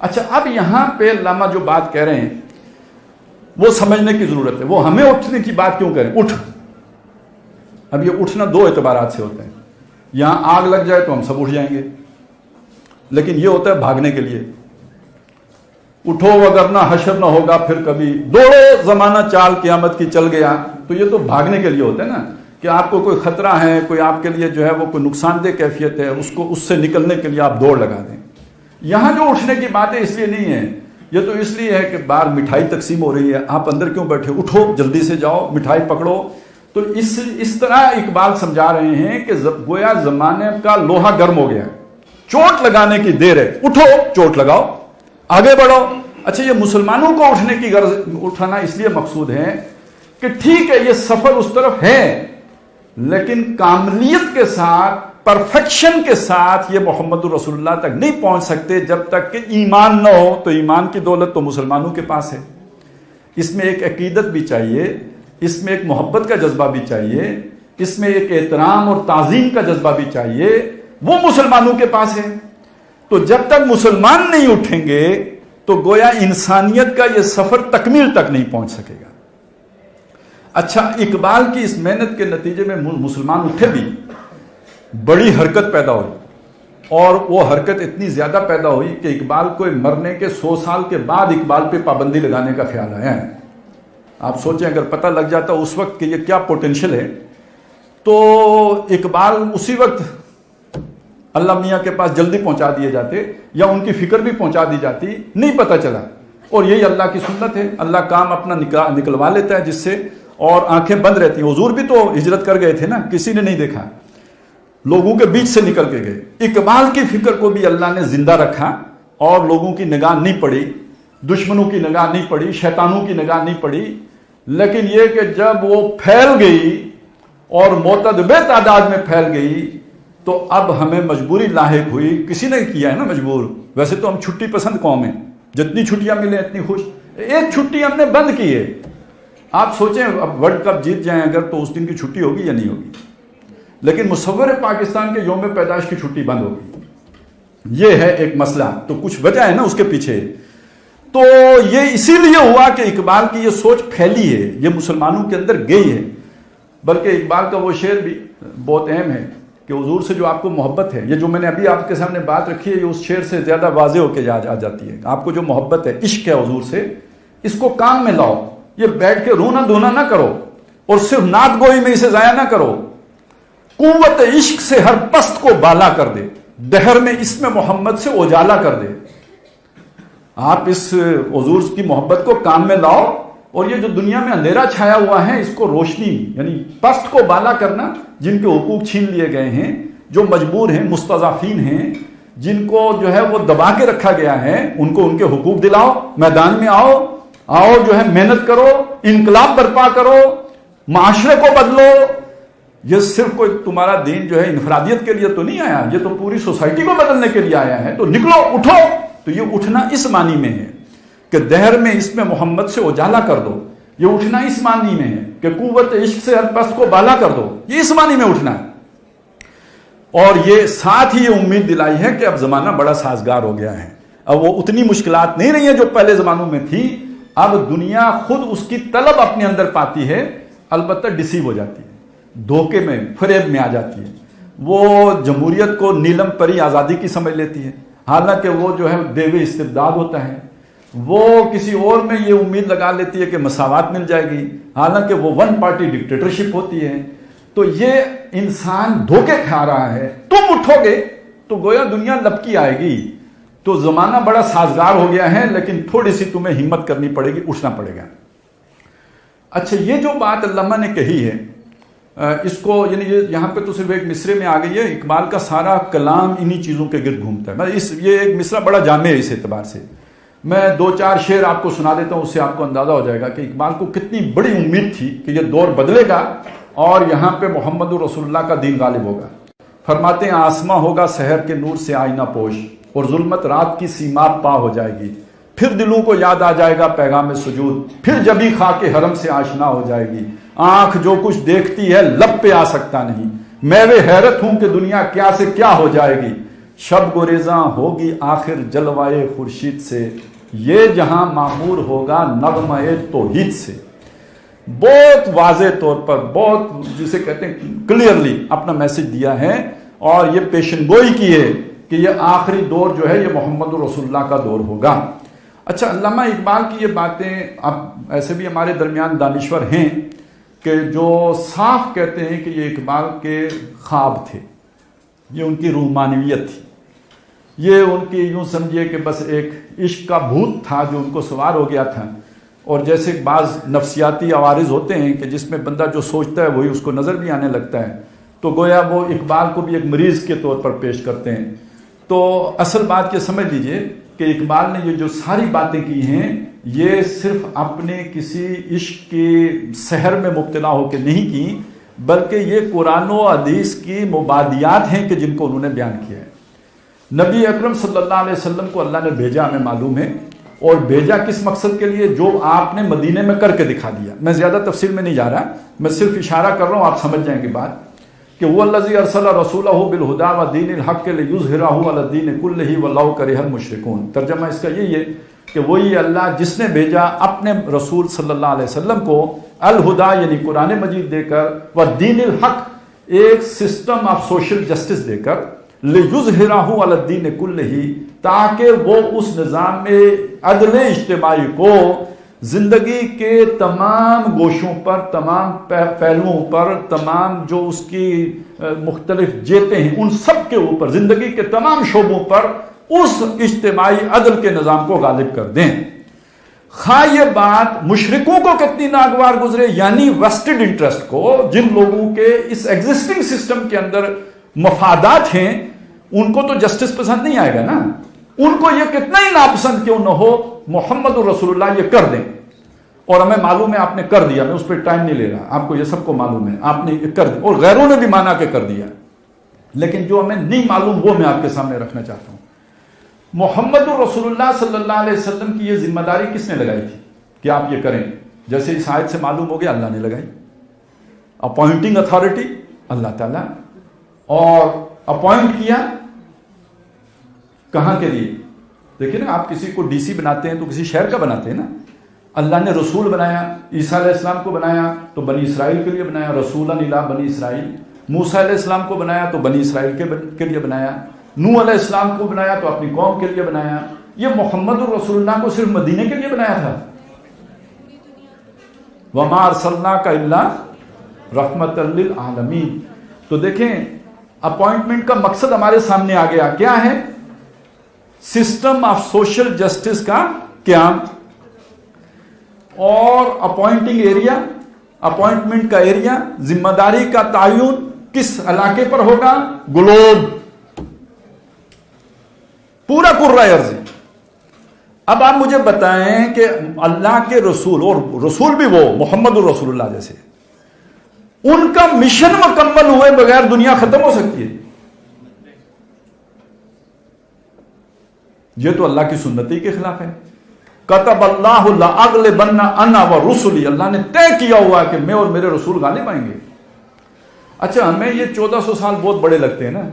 اچھا، اب یہاں پہ علامہ جو بات کہہ رہے ہیں وہ سمجھنے کی ضرورت ہے. وہ ہمیں اٹھنے کی بات کیوں کہہ رہے ہیں؟ اٹھ. اب یہ اٹھنا دو اعتبارات سے ہوتا ہے. یہاں آگ لگ جائے تو ہم سب اٹھ جائیں گے، لیکن یہ ہوتا ہے بھاگنے کے لیے. اٹھو وگرنہ حشر نہ ہوگا پھر کبھی، دوڑو زمانہ چال قیامت کی چل گیا. تو یہ تو بھاگنے کے لیے ہوتا ہے نا، کہ آپ کو کوئی خطرہ ہے، کوئی آپ کے لیے جو ہے وہ کوئی نقصان دہ کیفیت ہے، اس سے نکلنے کے لیے آپ دوڑ لگا دیں. یہاں جو اٹھنے کی بات ہے اس لیے نہیں ہے، یہ تو اس لیے ہے کہ باہر مٹھائی تقسیم ہو رہی ہے، آپ اندر کیوں بیٹھے، اٹھو جلدی سے جاؤ مٹھائی پکڑو. تو اس طرح اقبال سمجھا رہے ہیں کہ گویا زمانے کا لوہا گرم ہو گیا ہے، چوٹ لگانے کی دیر ہے، اٹھو چوٹ لگاؤ آگے بڑھو. اچھا، یہ مسلمانوں کو اٹھنے کی اٹھانا اس لیے مقصود ہے کہ ٹھیک ہے یہ سفر اس طرف ہے، لیکن کاملیت کے ساتھ، پرفیکشن کے ساتھ یہ محمد رسول اللہ تک نہیں پہنچ سکتے جب تک کہ ایمان نہ ہو. تو ایمان کی دولت تو مسلمانوں کے پاس ہے. اس میں ایک عقیدت بھی چاہیے، اس میں ایک محبت کا جذبہ بھی چاہیے، اس میں ایک احترام اور تعظیم کا جذبہ بھی چاہیے، وہ مسلمانوں کے پاس ہے. تو جب تک مسلمان نہیں اٹھیں گے تو گویا انسانیت کا یہ سفر تکمیل تک نہیں پہنچ سکے گا. اچھا، اقبال کی اس محنت کے نتیجے میں مسلمان اٹھے بھی، بڑی حرکت پیدا ہوئی، اور وہ حرکت اتنی زیادہ پیدا ہوئی کہ اقبال کو مرنے کے 100 سال کے بعد اقبال پہ پابندی لگانے کا خیال آیا ہے. آپ سوچیں اگر پتہ لگ جاتا اس وقت کہ یہ کیا پوٹینشل ہے تو اقبال اسی وقت اللہ میاں کے پاس جلدی پہنچا دیے جاتے یا ان کی فکر بھی پہنچا دی جاتی, نہیں پتہ چلا. اور یہی اللہ کی سنت ہے, اللہ کام اپنا نکلوا لیتا ہے جس سے, اور آنکھیں بند رہتی ہیں. حضور بھی تو ہجرت کر گئے تھے نا, کسی نے نہیں دیکھا, لوگوں کے بیچ سے نکل کے گئے. اقبال کی فکر کو بھی اللہ نے زندہ رکھا اور لوگوں کی نگاہ نہیں پڑی, دشمنوں کی نگاہ نہیں پڑی, شیطانوں کی نگاہ نہیں پڑی. لیکن یہ کہ جب وہ پھیل گئی اور معتدب تعداد میں پھیل گئی تو اب ہمیں مجبوری لاحق ہوئی. کسی نے کیا ہے نا مجبور, ویسے تو ہم چھٹی پسند قوم ہیں, جتنی چھٹیاں ملیں اتنی خوش. ایک چھٹی ہم نے بند کی ہے. آپ سوچیں اب ورلڈ کپ جیت جائیں اگر تو اس دن کی چھٹی ہوگی یا نہیں ہوگی, لیکن مصور پاکستان کے یوم پیدائش کی چھٹی بند ہوگی. یہ ہے ایک مسئلہ. تو کچھ وجہ ہے نا اس کے پیچھے. تو یہ اسی لیے ہوا کہ اقبال کی یہ سوچ پھیلی ہے, یہ مسلمانوں کے اندر گئی ہے. بلکہ اقبال کا وہ شعر بھی بہت اہم ہے کہ حضور سے جو آپ کو محبت ہے, یہ جو میں نے ابھی آپ کے سامنے بات رکھی ہے یہ اس شعر سے زیادہ واضح ہو کے آ جاتی ہے. آپ کو جو محبت ہے, عشق ہے حضور سے, اس کو کام میں لاؤ. یہ بیٹھ کے رونا دھونا نہ کرو اور صرف نعت گوئی میں اسے ضائع نہ کرو. قوت عشق سے ہر پست کو بالا کر دے, دہر میں اس میں محمد سے اجالا کر دے. آپ اس حضور کی محبت کو کام میں لاؤ اور یہ جو دنیا میں اندھیرا چھایا ہوا ہے اس کو روشنی, یعنی پست کو بالا کرنا, جن کے حقوق چھین لیے گئے ہیں, جو مجبور ہیں, مستضعفین ہیں, جن کو جو ہے وہ دبا کے رکھا گیا ہے, ان کو ان کے حقوق دلاؤ. میدان میں آؤ جو ہے محنت کرو, انقلاب برپا کرو, معاشرے کو بدلو. یہ صرف کوئی تمہارا دین جو ہے انفرادیت کے لیے تو نہیں آیا, یہ تو پوری سوسائٹی کو بدلنے کے لیے آیا ہے. تو نکلو, اٹھو. تو یہ اٹھنا اس معنی میں ہے کہ دہر میں اس میں محمد سے اجالا کر دو. یہ اٹھنا اس معنی میں ہے کہ قوت عشق سے ہر پست کو بالا کر دو. یہ اس معنی میں اٹھنا ہے. اور یہ ساتھ ہی یہ امید دلائی ہے کہ اب زمانہ بڑا سازگار ہو گیا ہے. اب وہ اتنی مشکلات نہیں رہی ہیں جو پہلے زمانوں میں تھی. اب دنیا خود اس کی طلب اپنے اندر پاتی ہے, البتہ ڈسیو ہو جاتی ہے, دھوکے میں, فریب میں آ جاتی ہے. وہ جمہوریت کو نیلم پری آزادی کی سمجھ لیتی ہے, حالانکہ وہ جو ہے دیوی استبداد ہوتا ہے. وہ کسی اور میں یہ امید لگا لیتی ہے کہ مساوات مل جائے گی, حالانکہ وہ ون پارٹی ڈکٹیٹرشپ ہوتی ہے. تو یہ انسان دھوکے کھا رہا ہے. تم اٹھو گے تو گویا دنیا لپکی آئے گی. تو زمانہ بڑا سازگار ہو گیا ہے, لیکن تھوڑی سی تمہیں ہمت کرنی پڑے گی, اٹھنا پڑے گا. اچھا, یہ جو بات علامہ نے کہی ہے اس کو, یعنی یہاں پہ تو صرف ایک مصرے میں آ گئی ہے. اقبال کا سارا کلام انہی چیزوں کے گرد گھومتا ہے. یہ ایک مصرع بڑا جامع ہے اس اعتبار سے. میں 2-4 شعر آپ کو سنا دیتا ہوں, اس سے آپ کو اندازہ ہو جائے گا کہ اقبال کو کتنی بڑی امید تھی کہ یہ دور بدلے گا اور یہاں پہ محمد رسول اللہ کا دین غالب ہوگا. فرماتے ہیں آسماں ہوگا سحر کے نور سے آئینہ پوش, اور ظلمت رات کی سیماب پا ہو جائے گی. پھر دلوں کو یاد آ جائے گا پیغام سجود, پھر جبھی خاک حرم سے آشنا ہو جائے گی. آنکھ جو کچھ دیکھتی ہے لب پہ آ سکتا نہیں, میں وہ حیرت ہوں کہ دنیا کیا سے کیا ہو جائے گی. شب گریزاں ہوگی آخر جلوائے خورشید سے, یہ جہاں معمور ہوگا نغمہ توحید سے. بہت واضح طور پر, بہت جسے کہتے ہیں کلیئرلی اپنا میسج دیا ہے, اور یہ پیشن گوئی کی ہے کہ یہ آخری دور جو ہے یہ محمد رسول اللہ کا دور ہوگا. اچھا, علامہ اقبال کی یہ باتیں, اب ایسے بھی ہمارے درمیان دانشور ہیں کہ جو صاف کہتے ہیں کہ یہ اقبال کے خواب تھے, یہ ان کی روحانیت تھی, یہ ان کی یوں سمجھیے کہ بس ایک عشق کا بھوت تھا جو ان کو سوار ہو گیا تھا. اور جیسے بعض نفسیاتی عوارض ہوتے ہیں کہ جس میں بندہ جو سوچتا ہے وہی اس کو نظر بھی آنے لگتا ہے, تو گویا وہ اقبال کو بھی ایک مریض کے طور پر پیش کرتے ہیں. تو اصل بات یہ سمجھ لیجئے کہ اقبال نے یہ جو ساری باتیں کی ہیں یہ صرف اپنے کسی عشق کی سحر میں مبتلا ہو کے نہیں کی, بلکہ یہ قرآن و حدیث کی مبادیات ہیں کہ جن کو انہوں نے بیان کیا ہے. نبی اکرم صلی اللہ علیہ وسلم کو اللہ نے بھیجا, ہمیں معلوم ہے, اور بھیجا کس مقصد کے لیے, جو آپ نے مدینے میں کر کے دکھا دیا. میں زیادہ تفصیل میں نہیں جا رہا, میں صرف اشارہ کر رہا ہوں, آپ سمجھ جائیں گے بات, کہ وہ الذی ارسل رسولہ بالہدی ودین الحق لیظہرہ علی الدین کلہ ولو کرہ المشرکون. ترجمہ اس کا یہی ہے کہ وہی اللہ جس نے بھیجا اپنے رسول صلی اللہ علیہ وسلم کو الہدا یعنی قرآن مجید دے کر, ودین الحق ایک سسٹم آف سوشل جسٹس دے کر, لیظہرہ علی الدین کلہ تاکہ وہ اس نظام میں عدل اجتماعی کو زندگی کے تمام گوشوں پر، تمام پہلوؤں پر، تمام جو اس کی مختلف جہتیں ہیں ان سب کے اوپر، زندگی کے تمام شعبوں پر اس اجتماعی عدل کے نظام کو غالب کر دیں۔ خواہ یہ بات مشرکوں کو کتنی ناگوار گزرے، یعنی ویسٹڈ انٹرسٹ کو، جن لوگوں کے اس ایگزسٹنگ سسٹم کے اندر مفادات ہیں، ان کو تو جسٹس پسند نہیں آئے گا نا، ان کو یہ کتنا ہی ناپسند کیوں نہ ہو، محمد رسول اللہ یہ کر دیں، اور ہمیں معلوم ہے آپ نے کر دیا، میں اس پہ ٹائم نہیں لے رہا، آپ کو یہ سب کو معلوم ہے آپ نے کر دیا، اور غیروں نے بھی مانا کہ کر دیا، لیکن جو ہمیں نہیں معلوم وہ میں آپ کے سامنے رکھنا چاہتا ہوں۔ محمد رسول اللہ صلی اللہ علیہ وسلم کی یہ ذمہ داری کس نے لگائی تھی کہ آپ یہ کریں؟ جیسے اس آیت سے معلوم ہو گیا اللہ نے لگائی، اپوائنٹنگ اتھارٹی اللہ تعالیٰ، اور اپوائنٹ کیا کہاں کے لیے؟ دیکھیں نا، آپ کسی کو ڈی سی بناتے ہیں تو کسی شہر کا بناتے ہیں نا، اللہ نے رسول بنایا، عیسیٰ علیہ السلام کو بنایا تو بنی اسرائیل کے لیے بنایا، رسولا الی بنی اسرائیل، موسیٰ علیہ السلام کو بنایا تو بنی اسرائیل کے لیے بنایا، نوح علیہ السلام کو بنایا تو اپنی قوم کے لیے بنایا۔ یہ محمد الرسول اللہ کو صرف مدینے کے لیے بنایا تھا؟ وَمَا أَرْسَلْنَاكَ إِلَّا رَحْمَةً لِّلْعَالَمِينَ۔ تو دیکھیں اپوائنٹمنٹ کا مقصد ہمارے سامنے آ گیا، کیا ہے؟ سسٹم آف سوشل جسٹس کا قیام، اور اپوائنٹنگ ایریا، اپوائنٹمنٹ کا ایریا، ذمہ داری کا تعین کس علاقے پر ہوگا؟ گلوب، پورا کرۂ ارض۔ اب آپ مجھے بتائیں کہ اللہ کے رسول، اور رسول بھی وہ محمد الرسول اللہ جیسے، ان کا مشن مکمل ہوئے بغیر دنیا ختم ہو سکتی ہے؟ یہ تو اللہ کی سنتی کے خلاف ہے۔ کتب اللہ لأغلبن انا ورسلی، اللہ نے طے کیا ہوا کہ میں اور میرے رسول غالب آئیں گے۔ اچھا، ہمیں یہ 1400 سال بہت بڑے لگتے ہیں نا،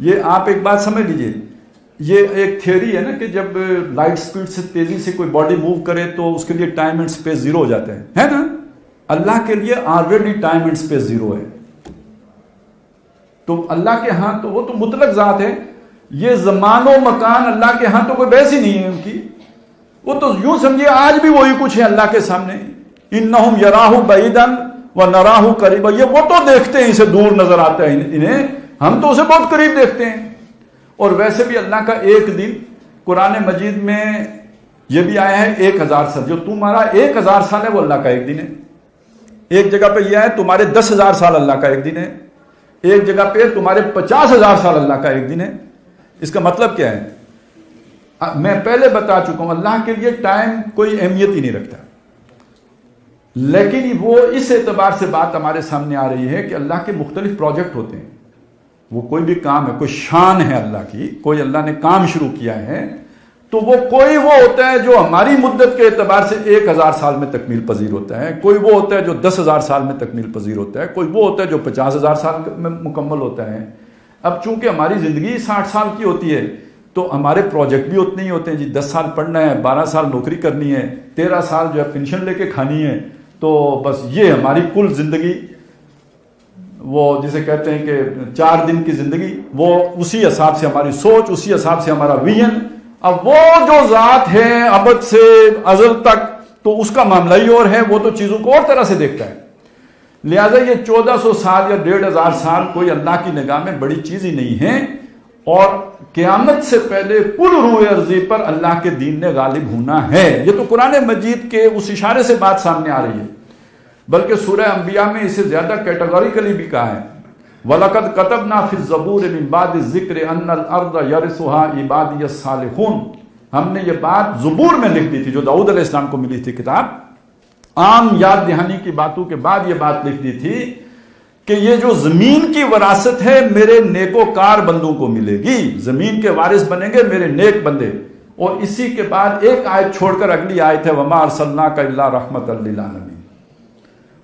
یہ آپ ایک بات سمجھ لیجئے، یہ ایک تھیوری ہے نا کہ جب لائٹ سپیڈ سے تیزی سے کوئی باڈی موو کرے تو اس کے لیے ٹائم اینڈ سپیس زیرو ہو جاتا ہے نا؟ اللہ کے لیے already time and space zero ہے۔ تو اللہ کے ہاں تو وہ تو مطلق ذات ہے، یہ زمان و مکان اللہ کے ہاں تو کوئی بحث ہی نہیں ہے ان کی، وہ تو یوں سمجھے آج بھی وہی کچھ ہے اللہ کے سامنے۔ انہم یراہ بعیدا ونراہ قریبا، یہ وہ تو دیکھتے ہیں اسے دور نظر آتا ہے انہیں، ہم تو اسے بہت قریب دیکھتے ہیں۔ اور ویسے بھی اللہ کا ایک دن قرآن مجید میں یہ بھی آیا ہے 1000 سال، جو تمہارا 1000 سال ہے وہ اللہ کا ایک دن ہے۔ ایک جگہ پہ یہ ہے تمہارے 10,000 سال اللہ کا ایک دن ہے، ایک جگہ پہ تمہارے 50,000 سال اللہ کا ایک دن ہے۔ اس کا مطلب کیا ہے؟ میں پہلے بتا چکا ہوں اللہ کے لیے ٹائم کوئی اہمیت ہی نہیں رکھتا، لیکن وہ اس اعتبار سے بات ہمارے سامنے آ رہی ہے کہ اللہ کے مختلف پروجیکٹ ہوتے ہیں، وہ کوئی بھی کام ہے، کوئی شان ہے اللہ کی، کوئی اللہ نے کام شروع کیا ہے تو وہ کوئی وہ ہوتا ہے جو ہماری مدت کے اعتبار سے 1000 سال میں تکمیل پذیر ہوتا ہے، کوئی وہ ہوتا ہے جو 10,000 سال میں تکمیل پذیر ہوتا ہے، کوئی وہ ہوتا ہے جو 50,000 سال میں مکمل ہوتا ہے۔ اب چونکہ ہماری زندگی 60 سال کی ہوتی ہے تو ہمارے پروجیکٹ بھی اتنے ہی ہوتے ہیں جی، 10 سال پڑھنا ہے، 12 سال نوکری کرنی ہے، 13 سال جو ہے پینشن لے کے کھانی ہے، تو بس یہ ہماری کل زندگی، وہ جسے کہتے ہیں کہ 4 دن کی زندگی، وہ اسی حساب سے ہماری سوچ، اسی حساب سے ہمارا ویژن۔ اب وہ جو ذات ہے ابد سے ازل تک، تو اس کا معاملہ ہی اور ہے، وہ تو چیزوں کو اور طرح سے دیکھتا ہے۔ لہٰذا یہ 1400 سال یا 1500 سال کوئی اللہ کی نگاہ میں بڑی چیز ہی نہیں ہے، اور قیامت سے پہلے کل روح ارضی پر اللہ کے دین نے غالب ہونا ہے۔ یہ تو قرآن مجید کے اس اشارے سے بات سامنے آ رہی ہے، بلکہ سورہ انبیاء میں اسے زیادہ کیٹیگوریکلی بھی کہا ہے، وَلَقَدْ كَتَبْنَا فِي الزَّبُورِ مِن بَعْدِ الذِّكْرِ أَنَّ الْأَرْضَ يَرِثُهَا عِبَادِيَ الصَّالِحُونَ۔ ہم نے یہ بات زبور میں لکھ دی تھی، جو داؤد علیہ السلام کو ملی تھی کتاب، عام یاد دہانی کی باتوں کے بعد یہ بات لکھ دی تھی کہ یہ جو زمین کی وراثت ہے میرے نیکوکار بندوں کو ملے گی، زمین کے وارث بنیں گے میرے نیک بندے۔ اور اسی کے بعد ایک آیت چھوڑ کر اگلی آیت ہے وَمَا أَرْسَلْنَاكَ إِلَّا رَحْمَةً لِّلْعَالَمِينَ۔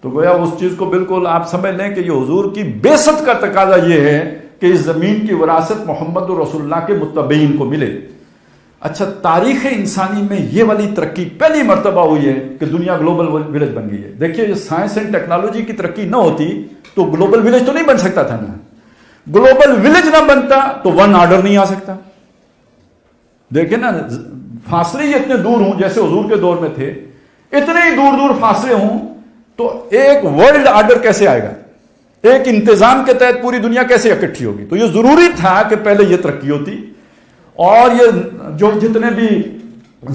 تو گویا اس چیز کو بالکل آپ سمجھ لیں کہ یہ حضور کی بعثت کا تقاضا یہ ہے کہ اس زمین کی وراثت محمد رسول اللہ کے متبعین کو ملے۔ اچھا، تاریخ انسانی میں یہ والی ترقی پہلی مرتبہ ہوئی ہے کہ دنیا گلوبل ولیج بن گئی ہے۔ دیکھیے، یہ سائنس اینڈ ٹیکنالوجی کی ترقی نہ ہوتی تو گلوبل ولیج تو نہیں بن سکتا تھا نا، گلوبل ولیج نہ بنتا تو ون آرڈر نہیں آ سکتا۔ دیکھیں نا، فاصلے ہی اتنے دور ہوں جیسے حضور کے دور میں تھے، اتنے ہی دور دور فاصلے ہوں، تو ایک ورلڈ آرڈر کیسے آئے گا؟ ایک انتظام کے تحت پوری دنیا کیسے اکٹھی ہوگی؟ تو یہ ضروری تھا کہ پہلے یہ ترقی ہوتی، اور یہ جو جتنے بھی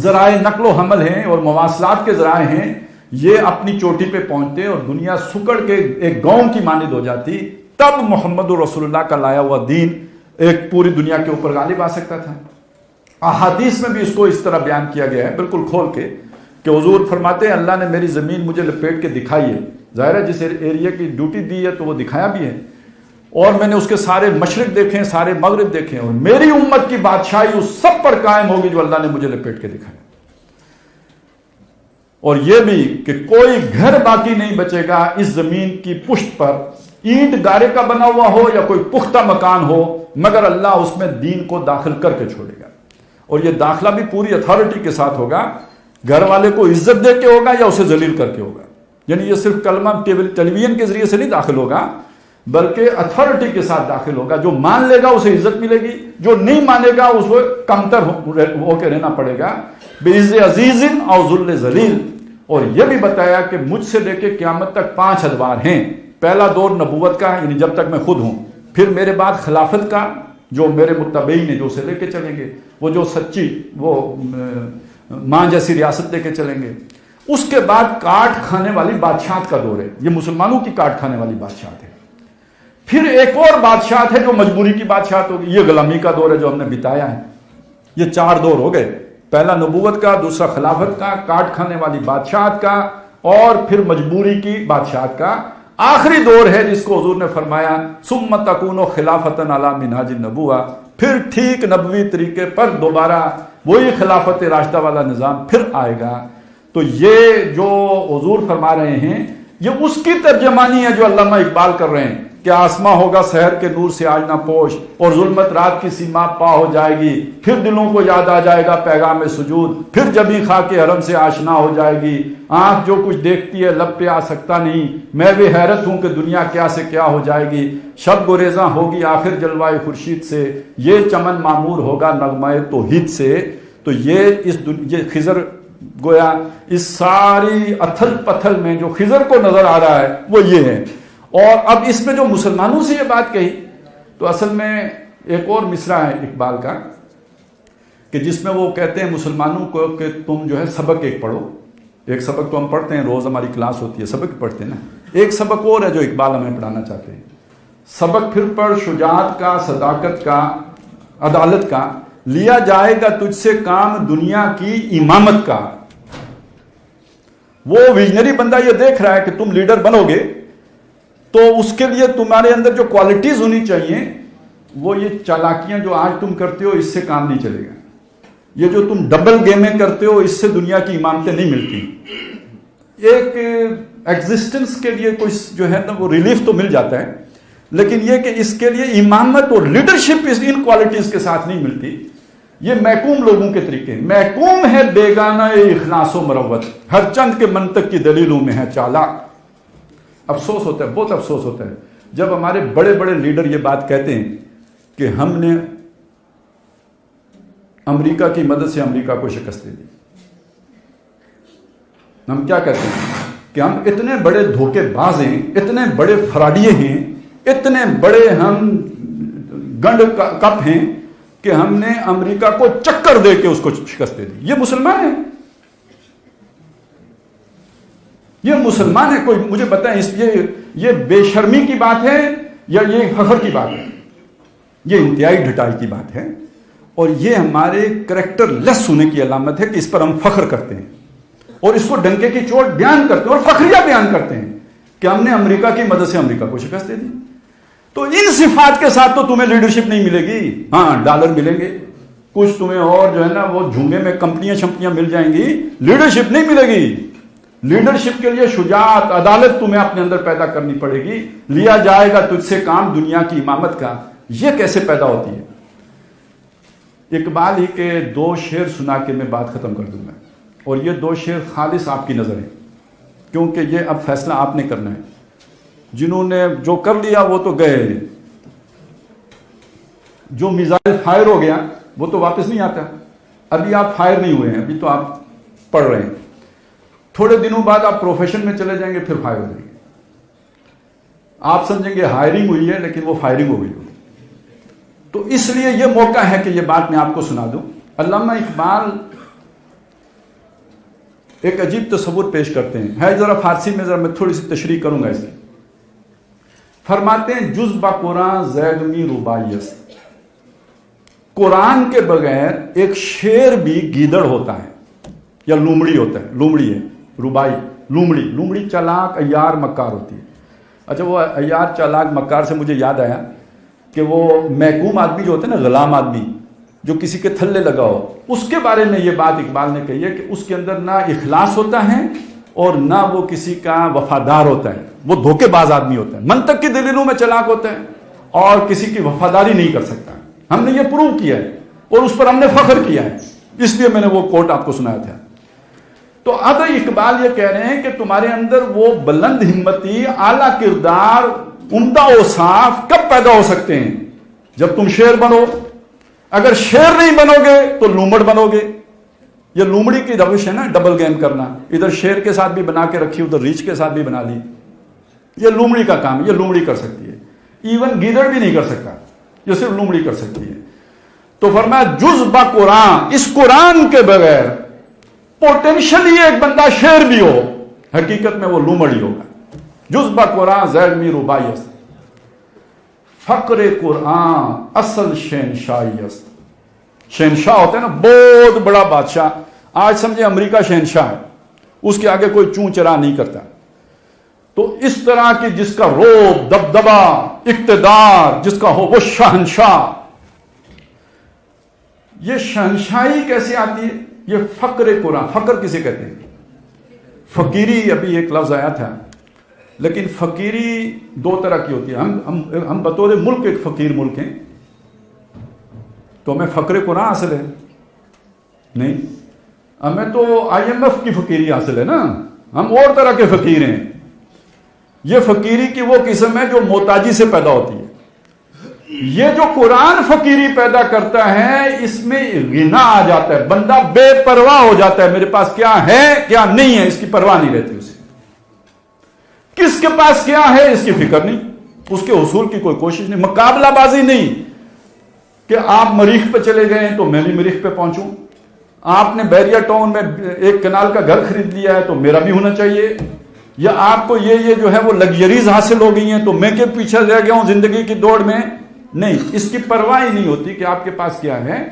ذرائع نقل و حمل ہیں اور مواصلات کے ذرائع ہیں، یہ اپنی چوٹی پہ پہنچتے اور دنیا سکڑ کے ایک گاؤں کی مانند ہو جاتی، تب محمد رسول اللہ کا لایا ہوا دین ایک پوری دنیا کے اوپر غالب آ سکتا تھا۔ احادیث میں بھی اس کو اس طرح بیان کیا گیا ہے بالکل کھول کے، کہ حضور فرماتے ہیں اللہ نے میری زمین مجھے لپیٹ کے دکھائی ہے، ظاہر ہے جس ایریا کی ڈیوٹی دی ہے تو وہ دکھایا بھی ہے، اور میں نے اس کے سارے مشرق دیکھے، سارے مغرب دیکھے، اور میری امت کی بادشاہی اس سب پر قائم ہوگی جو اللہ نے مجھے لپیٹ کے دکھایا۔ اور یہ بھی کہ کوئی گھر باقی نہیں بچے گا اس زمین کی پشت پر، اینٹ گارے کا بنا ہوا ہو یا کوئی پختہ مکان ہو، مگر اللہ اس میں دین کو داخل کر کے چھوڑے گا، اور یہ داخلہ بھی پوری اتھارٹی کے ساتھ ہوگا، گھر والے کو عزت دے کے ہوگا یا اسے ذلیل کر کے ہوگا، یعنی یہ صرف کلمہ ٹیلی ویژن کے ذریعے سے نہیں داخل ہوگا بلکہ اتھارٹی کے ساتھ داخل ہوگا۔ جو مان لے گا اسے عزت ملے گی، جو نہیں مانے گا اس کو کمتر ہو کے رہنا پڑے گا، بعز عزیز اور ذل ذلیل۔ اور یہ بھی بتایا کہ مجھ سے لے کے قیامت تک 5 ادوار ہیں، پہلا دور نبوت کا یعنی جب تک میں خود ہوں، پھر میرے بعد خلافت کا جو میرے متبعین ہیں جو اسے لے کے چلیں گے، وہ جو سچی وہ ماں جیسی ریاست لے کے چلیں گے، اس کے بعد کاٹ کھانے والی بادشاہت کا دور ہے، یہ مسلمانوں کی کاٹ کھانے والی بادشاہت ہے۔ پھر ایک اور بادشاہت ہے جو مجبوری کی بادشاہت ہوگی، یہ غلامی کا دور ہے جو ہم نے بتایا ہے۔ یہ 4 دور ہو گئے، پہلا نبوت کا، دوسرا خلافت کا، کاٹ کھانے والی بادشاہت کا، اور پھر مجبوری کی بادشاہت کا۔ آخری دور ہے جس کو حضور نے فرمایا ثم تکون خلافۃ علی منہاج النبوہ، پھر ٹھیک نبوی طریقے پر دوبارہ وہی خلافت راشدہ والا نظام پھر آئے گا۔ تو یہ جو حضور فرما رہے ہیں یہ اس کی ترجمانی ہے جو علامہ اقبال کر رہے ہیں کہ آسماں ہوگا سحر کے نور سے آج نہ پوش، اور ظلمت رات کی سیما پا ہو جائے گی، پھر دلوں کو یاد آ جائے گا پیغام سجود، پھر جبیں خاک حرم سے آشنا ہو جائے گی، آنکھ جو کچھ دیکھتی ہے لب پہ آ سکتا نہیں، میں بھی حیرت ہوں کہ دنیا کیا سے کیا ہو جائے گی، شب گریزاں ہوگی آخر جلوائے خورشید سے، یہ چمن معمور ہوگا نغمہ توحید سے۔ تو یہ خضر گویا اس ساری اتھل پتھل میں جو خضر کو نظر آ رہا ہے وہ یہ ہے۔ اور اب اس میں جو مسلمانوں سے یہ بات کہی تو اصل میں ایک اور مصرع ہے اقبال کا کہ جس میں وہ کہتے ہیں مسلمانوں کو کہ تم جو ہے سبق ایک پڑھو، ایک سبق تو ہم پڑھتے ہیں روز، ہماری کلاس ہوتی ہے، سبق پڑھتے ہیں نا، ایک سبق اور ہے جو اقبال ہمیں پڑھانا چاہتے ہیں، سبق پھر پڑھ شجاعت کا، صداقت کا، عدالت کا، لیا جائے گا تجھ سے کام دنیا کی امامت کا۔ وہ ویژنری بندہ یہ دیکھ رہا ہے کہ تم لیڈر بنو گے تو اس کے لیے تمہارے اندر جو کوالٹیز ہونی چاہیے، وہ یہ چالاکیاں جو آج تم کرتے ہو اس سے کام نہیں چلے گا، یہ جو تم ڈبل گیمیں کرتے ہو اس سے دنیا کی امامتیں نہیں ملتی۔ ایک ایگزسٹنس کے لیے کوئی جو ہے نا وہ ریلیف تو مل جاتا ہے، لیکن یہ کہ اس کے لیے امامت اور لیڈرشپ ان کوالٹیز کے ساتھ نہیں ملتی۔ یہ محکوم لوگوں کے طریقے، محکوم ہے بیگانہ اخلاص و مروت، ہر چند کے منطق کی دلیلوں میں ہے چالاک۔ افسوس ہوتا ہے، بہت افسوس ہوتا ہے جب ہمارے بڑے بڑے لیڈر یہ بات کہتے ہیں کہ ہم نے امریکہ کی مدد سے امریکہ کو شکست دے دی۔ ہم کیا کہتے ہیں کہ ہم اتنے بڑے دھوکے باز ہیں، اتنے بڑے فراڈیے ہیں، اتنے بڑے ہم گنڈ کپ ہیں کہ ہم نے امریکہ کو چکر دے کے اس کو شکست دے دی۔ یہ مسلمان ہیں، یہ مسلمان ہے؟ کوئی مجھے بتائیں یہ بے شرمی کی بات ہے یا یہ فخر کی بات ہے؟ یہ انتہائی ڈھٹائی کی بات ہے، اور یہ ہمارے کریکٹر لیس ہونے کی علامت ہے کہ اس پر ہم فخر کرتے ہیں اور اس کو ڈنکے کی چوٹ بیان کرتے ہیں اور فخریہ بیان کرتے ہیں کہ ہم نے امریکہ کی مدد سے امریکہ کو شکست دے دی۔ تو ان صفات کے ساتھ تو تمہیں لیڈرشپ نہیں ملے گی، ہاں ڈالر ملیں گے کچھ تمہیں، اور جو ہے نا وہ جھونگے میں کمپنیاں شمپنیاں مل جائیں گی، لیڈرشپ نہیں ملے گی۔ لیڈرشپ کے لیے شجاعت، عدالت تمہیں اپنے اندر پیدا کرنی پڑے گی۔ لیا جائے گا تجھ سے کام دنیا کی امامت کا، یہ کیسے پیدا ہوتی ہے؟ اقبال ہی کے 2 شعر سنا کے میں بات ختم کر دوں گا، اور یہ 2 شعر خالص آپ کی نظر ہے، کیونکہ یہ اب فیصلہ آپ نے کرنا ہے۔ جنہوں نے جو کر لیا وہ تو گئے، جو میزائل فائر ہو گیا وہ تو واپس نہیں آتا، ابھی آپ فائر نہیں ہوئے ہیں, ابھی تو آپ پڑھ رہے ہیں, تھوڑے دنوں بعد آپ پروفیشن میں چلے جائیں گے, پھر فائر ہو جائیں گے. آپ سمجھیں گے ہائرنگ ہوئی ہے, لیکن وہ فائرنگ ہو گئی ہوگی. تو اس لیے یہ موقع ہے کہ یہ بات میں آپ کو سنا دوں. علامہ اقبال ایک عجیب تصور پیش کرتے ہیں, ہے ذرا فارسی میں, ذرا میں تھوڑی سی تشریح کروں گا اس کی. فرماتے ہیں جز با قرآن زید می رباعی است. قرآن کے بغیر ایک شیر بھی گیدڑ ہوتا ہے یا لومڑی ہوتا ہے. لومڑی ہے, ربائی لومڑی. لومڑی چالاک عیار مکار ہوتی ہے. اچھا, وہ عیار چالاک مکار سے مجھے یاد آیا کہ وہ محکوم آدمی جو ہوتے ہیں نا, غلام آدمی جو کسی کے تھلے لگا ہو, اس کے بارے میں یہ بات اقبال نے کہی ہے کہ اس کے اندر نہ اخلاص ہوتا ہے اور نہ وہ کسی کا وفادار ہوتا ہے. وہ دھوکے باز آدمی ہوتا ہے, منطق کی دلیلوں میں چلاک ہوتا ہے اور کسی کی وفاداری نہیں کر سکتا. ہم نے یہ پروو کیا ہے اور اس پر ہم نے فخر کیا ہے, اس لیے میں نے وہ کوٹ آپ کو سنایا تھا. تو اب اقبال یہ کہہ رہے ہیں کہ تمہارے اندر وہ بلند ہمتی, اعلیٰ کردار, عمدہ اوصاف کب پیدا ہو سکتے ہیں؟ جب تم شیر بنو. اگر شیر نہیں بنو گے تو لومڑ بنو گے. یہ لومڑی کی روش ہے نا, ڈبل گیم کرنا. ادھر شیر کے ساتھ بھی بنا کے رکھی, ادھر ریچھ کے ساتھ بھی بنا لی. یہ لومڑی کا کام ہے, یہ لومڑی کر سکتی ہے. ایون گیدڑ بھی نہیں کر سکتا, یہ صرف لومڑی کر سکتی ہے. تو فرمایا جز با قرآن, اس قرآن کے بغیر پوٹینشلی ایک بندہ شیر بھی ہو, حقیقت میں وہ لومڑ ہی ہوگا. جز با قرآن زید می رباعی است. فقر قرآن اصل شہنشاہی است. شہنشاہ ہوتا ہے نا, بہت بڑا بادشاہ. آج سمجھے امریکہ شہنشاہ ہے, اس کے آگے کوئی چون چرا نہیں کرتا. تو اس طرح کی جس کا رعب, دبدبا, اقتدار جس کا ہو, وہ شہنشاہ. یہ شہنشاہی کیسے آتی ہے؟ یہ فقر قرآن. فقر کسے کہتے ہیں؟ فقیری, ابھی ایک لفظ آیا تھا, لیکن فقیری دو طرح کی ہوتی ہے. ہم بطور ملک ایک فقیر ملک ہیں, تو ہمیں فقر قرآن حاصل ہے نہیں, ہمیں تو IMF کی فقیری حاصل ہے نا. ہم اور طرح کے فقیر ہیں. یہ فقیری کی وہ قسم ہے جو محتاجی سے پیدا ہوتی ہے. یہ جو قرآن فقیری پیدا کرتا ہے, اس میں غنا آ جاتا ہے. بندہ بے پرواہ ہو جاتا ہے, میرے پاس کیا ہے کیا نہیں ہے اس کی پرواہ نہیں رہتی اسے. کس کے پاس کیا ہے اس کی فکر نہیں, اس کے حصول کی کوئی کوشش نہیں. مقابلہ بازی نہیں کہ آپ مریخ پہ چلے گئے تو میں بھی مریخ پہ پہنچوں. آپ نے بیریا ٹاؤن میں ایک کنال کا گھر خرید لیا ہے تو میرا بھی ہونا چاہیے. یا آپ کو یہ جو ہے وہ لگژریز حاصل ہو گئی ہیں تو میں کے پیچھے رہ گیا ہوں زندگی کی دوڑ میں. نہیں, اس کی پرواہ ہی نہیں ہوتی کہ آپ کے پاس کیا ہے.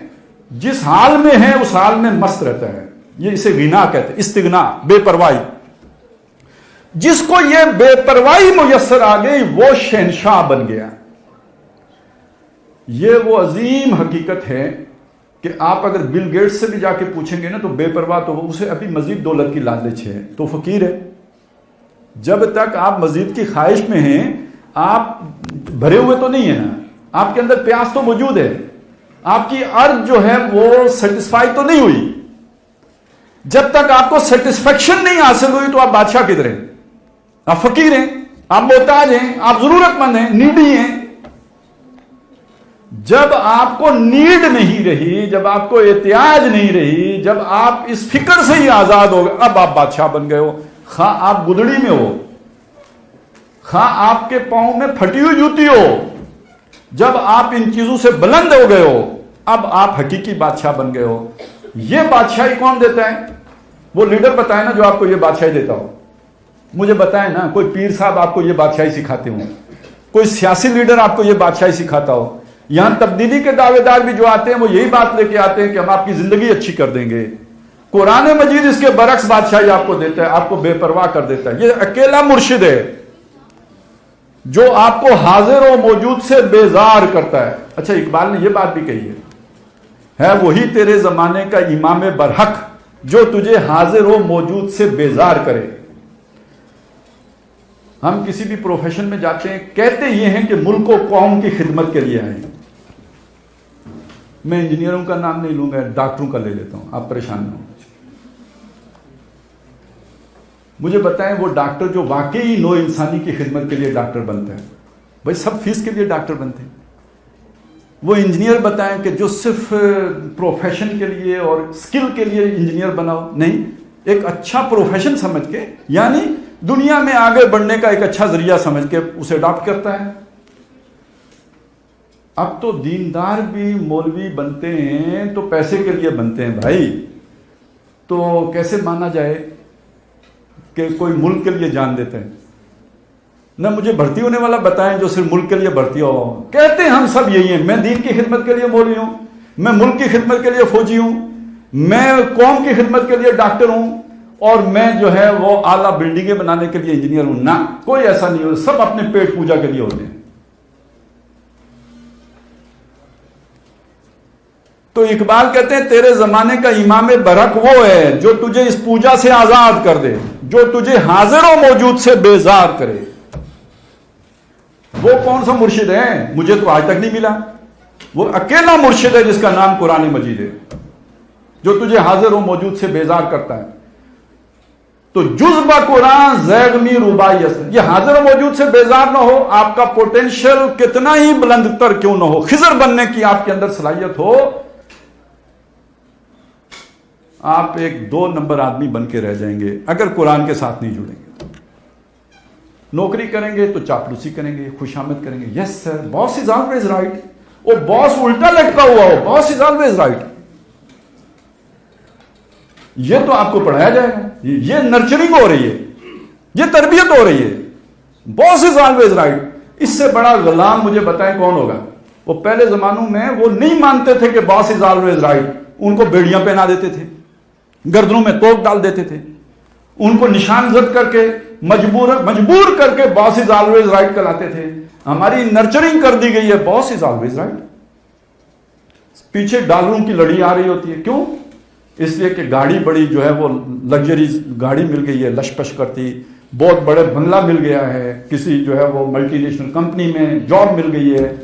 جس حال میں ہے اس حال میں مست رہتا ہے. یہ اسے غنا کہتے ہیں, استغنا, بے پرواہی. جس کو یہ بے پرواہی میسر آ گئی وہ شہنشاہ بن گیا. یہ وہ عظیم حقیقت ہے کہ آپ اگر بل گیٹس سے بھی جا کے پوچھیں گے نا تو بے پرواہ تو اسے ابھی مزید دولت کی لالچ ہے تو فقیر ہے. جب تک آپ مزید کی خواہش میں ہیں, آپ بھرے ہوئے تو نہیں ہیں نا, آپ کے اندر پیاس تو موجود ہے, آپ کی ارض جو ہے وہ سیٹسفائی تو نہیں ہوئی. جب تک آپ کو سیٹسفیکشن نہیں حاصل ہوئی تو آپ بادشاہ کدھر ہیں؟ آپ فقیر ہیں, آپ محتاج ہیں, آپ ضرورت مند ہیں, نیڈی ہیں. جب آپ کو نیڈ نہیں رہی, جب آپ کو احتیاج نہیں رہی, جب آپ اس فکر سے ہی آزاد ہو گئے, اب آپ بادشاہ بن گئے ہو. خواہ آپ گدڑی میں ہو, خواہ آپ کے پاؤں میں پھٹی ہوئی جوتی ہو, جب آپ ان چیزوں سے بلند ہو گئے ہو, اب آپ حقیقی بادشاہ بن گئے ہو. یہ بادشاہی کون دیتا ہے؟ وہ لیڈر بتائے نا جو آپ کو یہ بادشاہی دیتا ہو. مجھے بتائیں نا, کوئی پیر صاحب آپ کو یہ بادشاہی سکھاتے ہوں, کوئی سیاسی لیڈر آپ کو یہ بادشاہی سکھاتا ہو. یہاں تبدیلی کے دعوے دار بھی جو آتے ہیں وہ یہی بات لے کے آتے ہیں کہ ہم آپ کی زندگی اچھی کر دیں گے. قرآن مجید اس کے برعکس بادشاہی آپ کو دیتا ہے, آپ کو بے پرواہ کر دیتا ہے. یہ اکیلا مرشد ہے جو آپ کو حاضر و موجود سے بیزار کرتا ہے. اچھا, اقبال نے یہ بات بھی کہی ہے وہی تیرے زمانے کا امام برحق جو تجھے حاضر و موجود سے بیزار کرے. ہم کسی بھی پروفیشن میں جاتے ہیں, کہتے یہ ہیں کہ ملک و قوم کی خدمت کے لیے آئے ہیں. میں انجینئروں کا نام نہیں لوں گا, ڈاکٹروں کا لے لیتا ہوں, آپ پریشان نہ ہوں. مجھے بتائیں وہ ڈاکٹر جو واقعی نو انسانی کی خدمت کے لیے ڈاکٹر بنتا ہے, بھائی سب فیس کے لیے ڈاکٹر بنتے ہیں, وہ انجینئر بتائیں کہ جو صرف پروفیشن کے لیے اور اسکل کے لیے انجینئر بناؤ، نہیں، ایک اچھا پروفیشن سمجھ کے، یعنی دنیا میں آگے بڑھنے کا ایک اچھا ذریعہ سمجھ کے اسے اڈاپٹ کرتا ہے۔ اب تو دیندار بھی مولوی بنتے ہیں تو پیسے کے لیے بنتے ہیں بھائی، تو کیسے مانا جائے کہ کوئی ملک کے لیے جان دیتے ہیں؟ نہ مجھے بھرتی ہونے والا بتائیں جو صرف ملک کے لیے بھرتی ہو، کہتے ہیں ہم سب یہی ہیں، میں دین کی خدمت کے لیے مولوی ہوں، میں ملک کی خدمت کے لیے فوجی ہوں، میں قوم کی خدمت کے لیے ڈاکٹر ہوں، اور میں جو ہے وہ اعلیٰ بلڈنگیں بنانے کے لیے انجینئر ہوں۔ نہ، کوئی ایسا نہیں ہو، سب اپنے پیٹ پوجا کے لیے ہوتے ہیں۔ تو اقبال کہتے ہیں تیرے زمانے کا امام برحق وہ ہے جو تجھے اس پوجا سے آزاد کر دے، جو تجھے حاضر و موجود سے بیزار کرے۔ وہ کون سا مرشد ہے؟ مجھے تو آج تک نہیں ملا۔ وہ اکیلا مرشد ہے جس کا نام قرآن مجید ہے، جو تجھے حاضر و موجود سے بیزار کرتا ہے۔ تو جز با قرآن زیغمی ربائی است، یہ حاضر و موجود سے بیزار نہ ہو، آپ کا پوٹینشل کتنا ہی بلند تر کیوں نہ ہو، خضر بننے کی آپ کے اندر صلاحیت ہو، آپ ایک 2 نمبر آدمی بن کے رہ جائیں گے اگر قرآن کے ساتھ نہیں جڑیں گے۔ نوکری کریں گے تو چاپلوسی کریں گے، خوشامد کریں گے، یس سر باس از آلویز رائٹ، وہ باس الٹا لٹکا ہوا ہو، باس از آلویز رائٹ، یہ تو آپ کو پڑھایا جائے گا، یہ نرچرنگ ہو رہی ہے، یہ تربیت ہو رہی ہے، باس از آلویز رائٹ۔ اس سے بڑا غلام مجھے بتائیں کون ہوگا؟ وہ پہلے زمانوں میں وہ نہیں مانتے تھے کہ باس از آلویز رائٹ، ان کو بیڑیاں پہنا دیتے تھے، گردنوں میں توپ ڈال دیتے تھے، ان کو نشان زد کر کے مجبور کر کے باس از آلویز رائٹ کراتے تھے۔ ہماری نرچرنگ کر دی گئی ہے، باس از آلویز رائٹ۔ پیچھے ڈالروں کی لڑی آ رہی ہوتی ہے، کیوں؟ اس لیے کہ گاڑی بڑی جو ہے وہ لگژری گاڑی مل گئی ہے، لش پش کرتی، بہت بڑے بنگلہ مل گیا ہے، کسی جو ہے وہ ملٹی نیشنل کمپنی میں جاب مل گئی ہے۔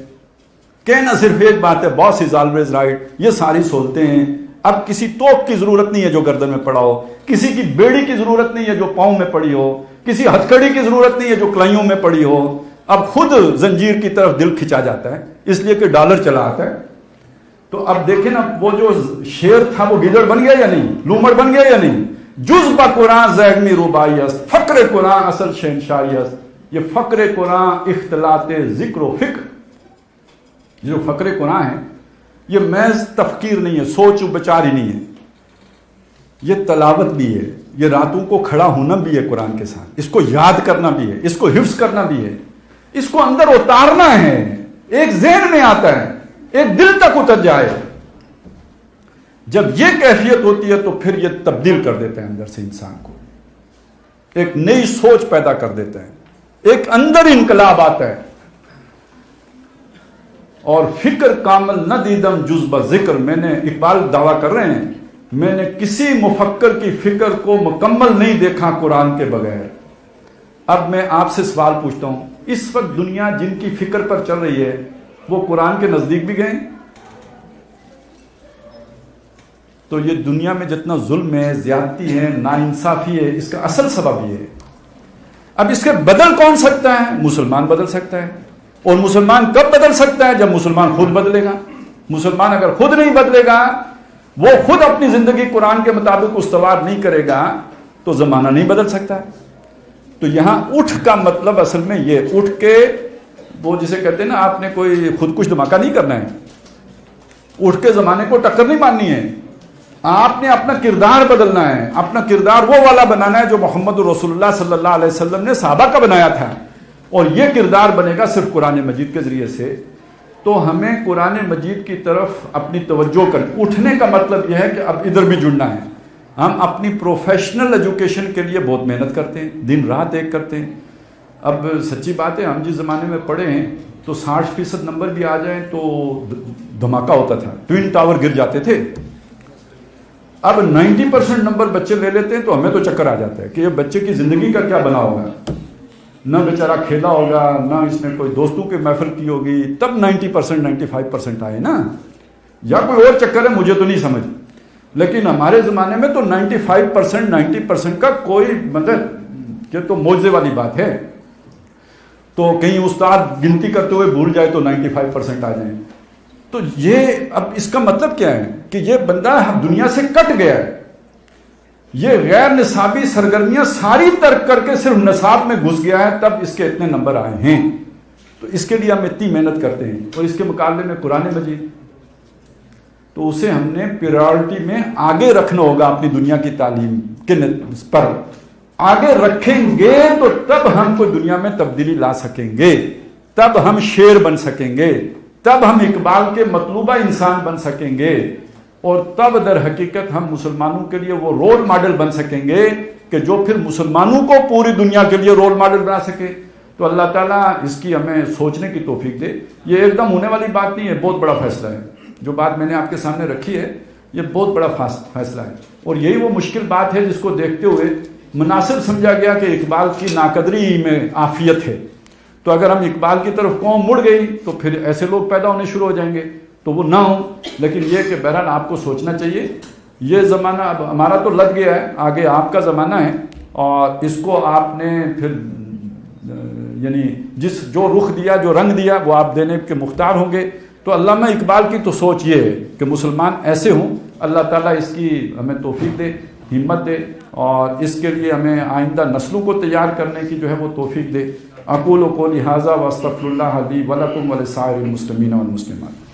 کہنا صرف ایک بات ہے، باس از آلویز رائٹ، یہ ساری سہولتیں ہیں۔ اب کسی توپ کی ضرورت نہیں ہے جو گردن میں پڑا ہو، کسی کی بیڑی کی ضرورت نہیں ہے جو پاؤں میں پڑی ہو، کسی ہتھکڑی کی ضرورت نہیں ہے جو کلائیوں میں پڑی ہو۔ اب خود زنجیر کی طرف دل کھچا جاتا ہے، اس لیے کہ ڈالر چلا آتا ہے۔ تو اب دیکھیں نا، وہ جو شیر تھا وہ گیدڑ بن گیا یا نہیں، لومڑ بن گیا یا نہیں؟ جز با قرآن زیغمی ربائی است، فقر قرآن اصل شہنشاہی است۔ یہ فقر قرآن اختلاط ذکر و فکر، جو فقر قرآن ہے یہ محض تفکیر نہیں ہے، سوچ و بچار ہی نہیں ہے، یہ تلاوت بھی ہے، یہ راتوں کو کھڑا ہونا بھی ہے قرآن کے ساتھ، اس کو یاد کرنا بھی ہے، اس کو حفظ کرنا بھی ہے، اس کو اندر اتارنا ہے، ایک ذہن میں آتا ہے، ایک دل تک اتر جائے۔ جب یہ کیفیت ہوتی ہے تو پھر یہ تبدیل کر دیتا ہے اندر سے انسان کو، ایک نئی سوچ پیدا کر دیتا ہے، ایک اندر انقلاب آتا ہے۔ اور فکر کامل نہ دیدم جز بذکر، میں نے، اقبال دعویٰ کر رہے ہیں، میں نے کسی مفکر کی فکر کو مکمل نہیں دیکھا قرآن کے بغیر۔ اب میں آپ سے سوال پوچھتا ہوں، اس وقت دنیا جن کی فکر پر چل رہی ہے وہ قرآن کے نزدیک بھی گئے؟ تو یہ دنیا میں جتنا ظلم ہے، زیادتی ہے، ناانصافی ہے، اس کا اصل سبب یہ ہے۔ اب اس کے بدل کون سکتا ہے؟ مسلمان بدل سکتا ہے۔ اور مسلمان کب بدل سکتا ہے؟ جب مسلمان خود بدلے گا۔ مسلمان اگر خود نہیں بدلے گا، وہ خود اپنی زندگی قرآن کے مطابق استوار نہیں کرے گا، تو زمانہ نہیں بدل سکتا ہے۔ تو یہاں اٹھ کا مطلب اصل میں یہ اٹھ کے، وہ جسے کہتے ہیں نا، آپ نے کوئی خودکش دھماکہ نہیں کرنا ہے، اٹھ کے زمانے کو ٹکر نہیں مارنی ہے، آپ نے اپنا کردار بدلنا ہے، اپنا کردار وہ والا بنانا ہے جو محمد رسول اللہ صلی اللہ علیہ وسلم نے صحابہ کا بنایا تھا، اور یہ کردار بنے گا صرف قرآن مجید کے ذریعے سے۔ تو ہمیں قرآن مجید کی طرف اپنی توجہ کر، اٹھنے کا مطلب یہ ہے کہ اب ادھر بھی جڑنا ہے۔ ہم اپنی پروفیشنل ایجوکیشن کے لیے بہت محنت کرتے ہیں، دن رات ایک کرتے ہیں۔ اب سچی بات ہے، ہم جس زمانے میں پڑھے ہیں تو 60% نمبر بھی آ جائیں تو دھماکہ ہوتا تھا، ٹوین ٹاور گر جاتے تھے۔ اب 90% نمبر بچے لے لیتے ہیں تو ہمیں تو چکر آ جاتا ہے کہ یہ بچے کی زندگی کا کیا بنا ہوگا، نہ بیچارہ کھیلا ہوگا، نہ اس نے کوئی دوستوں کی محفل کی ہوگی، تب 90% 95% آئے نا، یا کوئی اور چکر ہے مجھے تو نہیں سمجھ۔ لیکن ہمارے زمانے میں تو 95% 90% کا کوئی مطلب، یہ تو معجزے والی بات ہے۔ تو کہیں استاد گنتی کرتے ہوئے بھول جائے تو 95% آ جائیں، تو یہ اب اس کا مطلب کیا ہے کہ یہ بندہ دنیا سے کٹ گیا ہے، یہ غیر نصابی سرگرمیاں ساری ترک کر کے صرف نصاب میں گھس گیا ہے، تب اس کے اتنے نمبر آئے ہیں۔ تو اس کے لیے ہم اتنی محنت کرتے ہیں، اور اس کے مقابلے میں قرآن مجید، تو اسے ہم نے پریورٹی میں آگے رکھنا ہوگا اپنی دنیا کی تعلیم کے پر آگے رکھیں گے تو تب ہم کوئی دنیا میں تبدیلی لا سکیں گے، تب ہم شیر بن سکیں گے، تب ہم اقبال کے مطلوبہ انسان بن سکیں گے، اور تب در حقیقت ہم مسلمانوں کے لیے وہ رول ماڈل بن سکیں گے کہ جو پھر مسلمانوں کو پوری دنیا کے لیے رول ماڈل بنا سکے۔ تو اللہ تعالیٰ اس کی ہمیں سوچنے کی توفیق دے۔ یہ ایک دم ہونے والی بات نہیں ہے، بہت بڑا فیصلہ ہے۔ جو بات میں نے آپ کے سامنے رکھی ہے یہ بہت بڑا فیصلہ ہے، اور یہی وہ مشکل بات ہے جس کو دیکھتے ہوئے مناسب سمجھا گیا کہ اقبال کی ناقدری میں عافیت ہے۔ تو اگر ہم اقبال کی طرف قوم مڑ گئی تو پھر ایسے لوگ پیدا ہونے شروع ہو جائیں گے، تو وہ نہ ہوں۔ لیکن یہ کہ بہرحال آپ کو سوچنا چاہیے، یہ زمانہ اب ہمارا تو لگ گیا ہے، آگے آپ کا زمانہ ہے، اور اس کو آپ نے پھر یعنی جو رخ دیا، جو رنگ دیا، وہ آپ دینے کے مختار ہوں گے۔ تو علامہ اقبال کی تو سوچ یہ ہے کہ مسلمان ایسے ہوں۔ اللہ تعالیٰ اس کی ہمیں توفیق دے، ہمت دے، اور اس کے لیے ہمیں آئندہ نسلوں کو تیار کرنے کی جو ہے وہ توفیق دے۔ اقول قولی ھذا واستغفر اللہ لی ولکم ولسائر المسلمین والمسلمات۔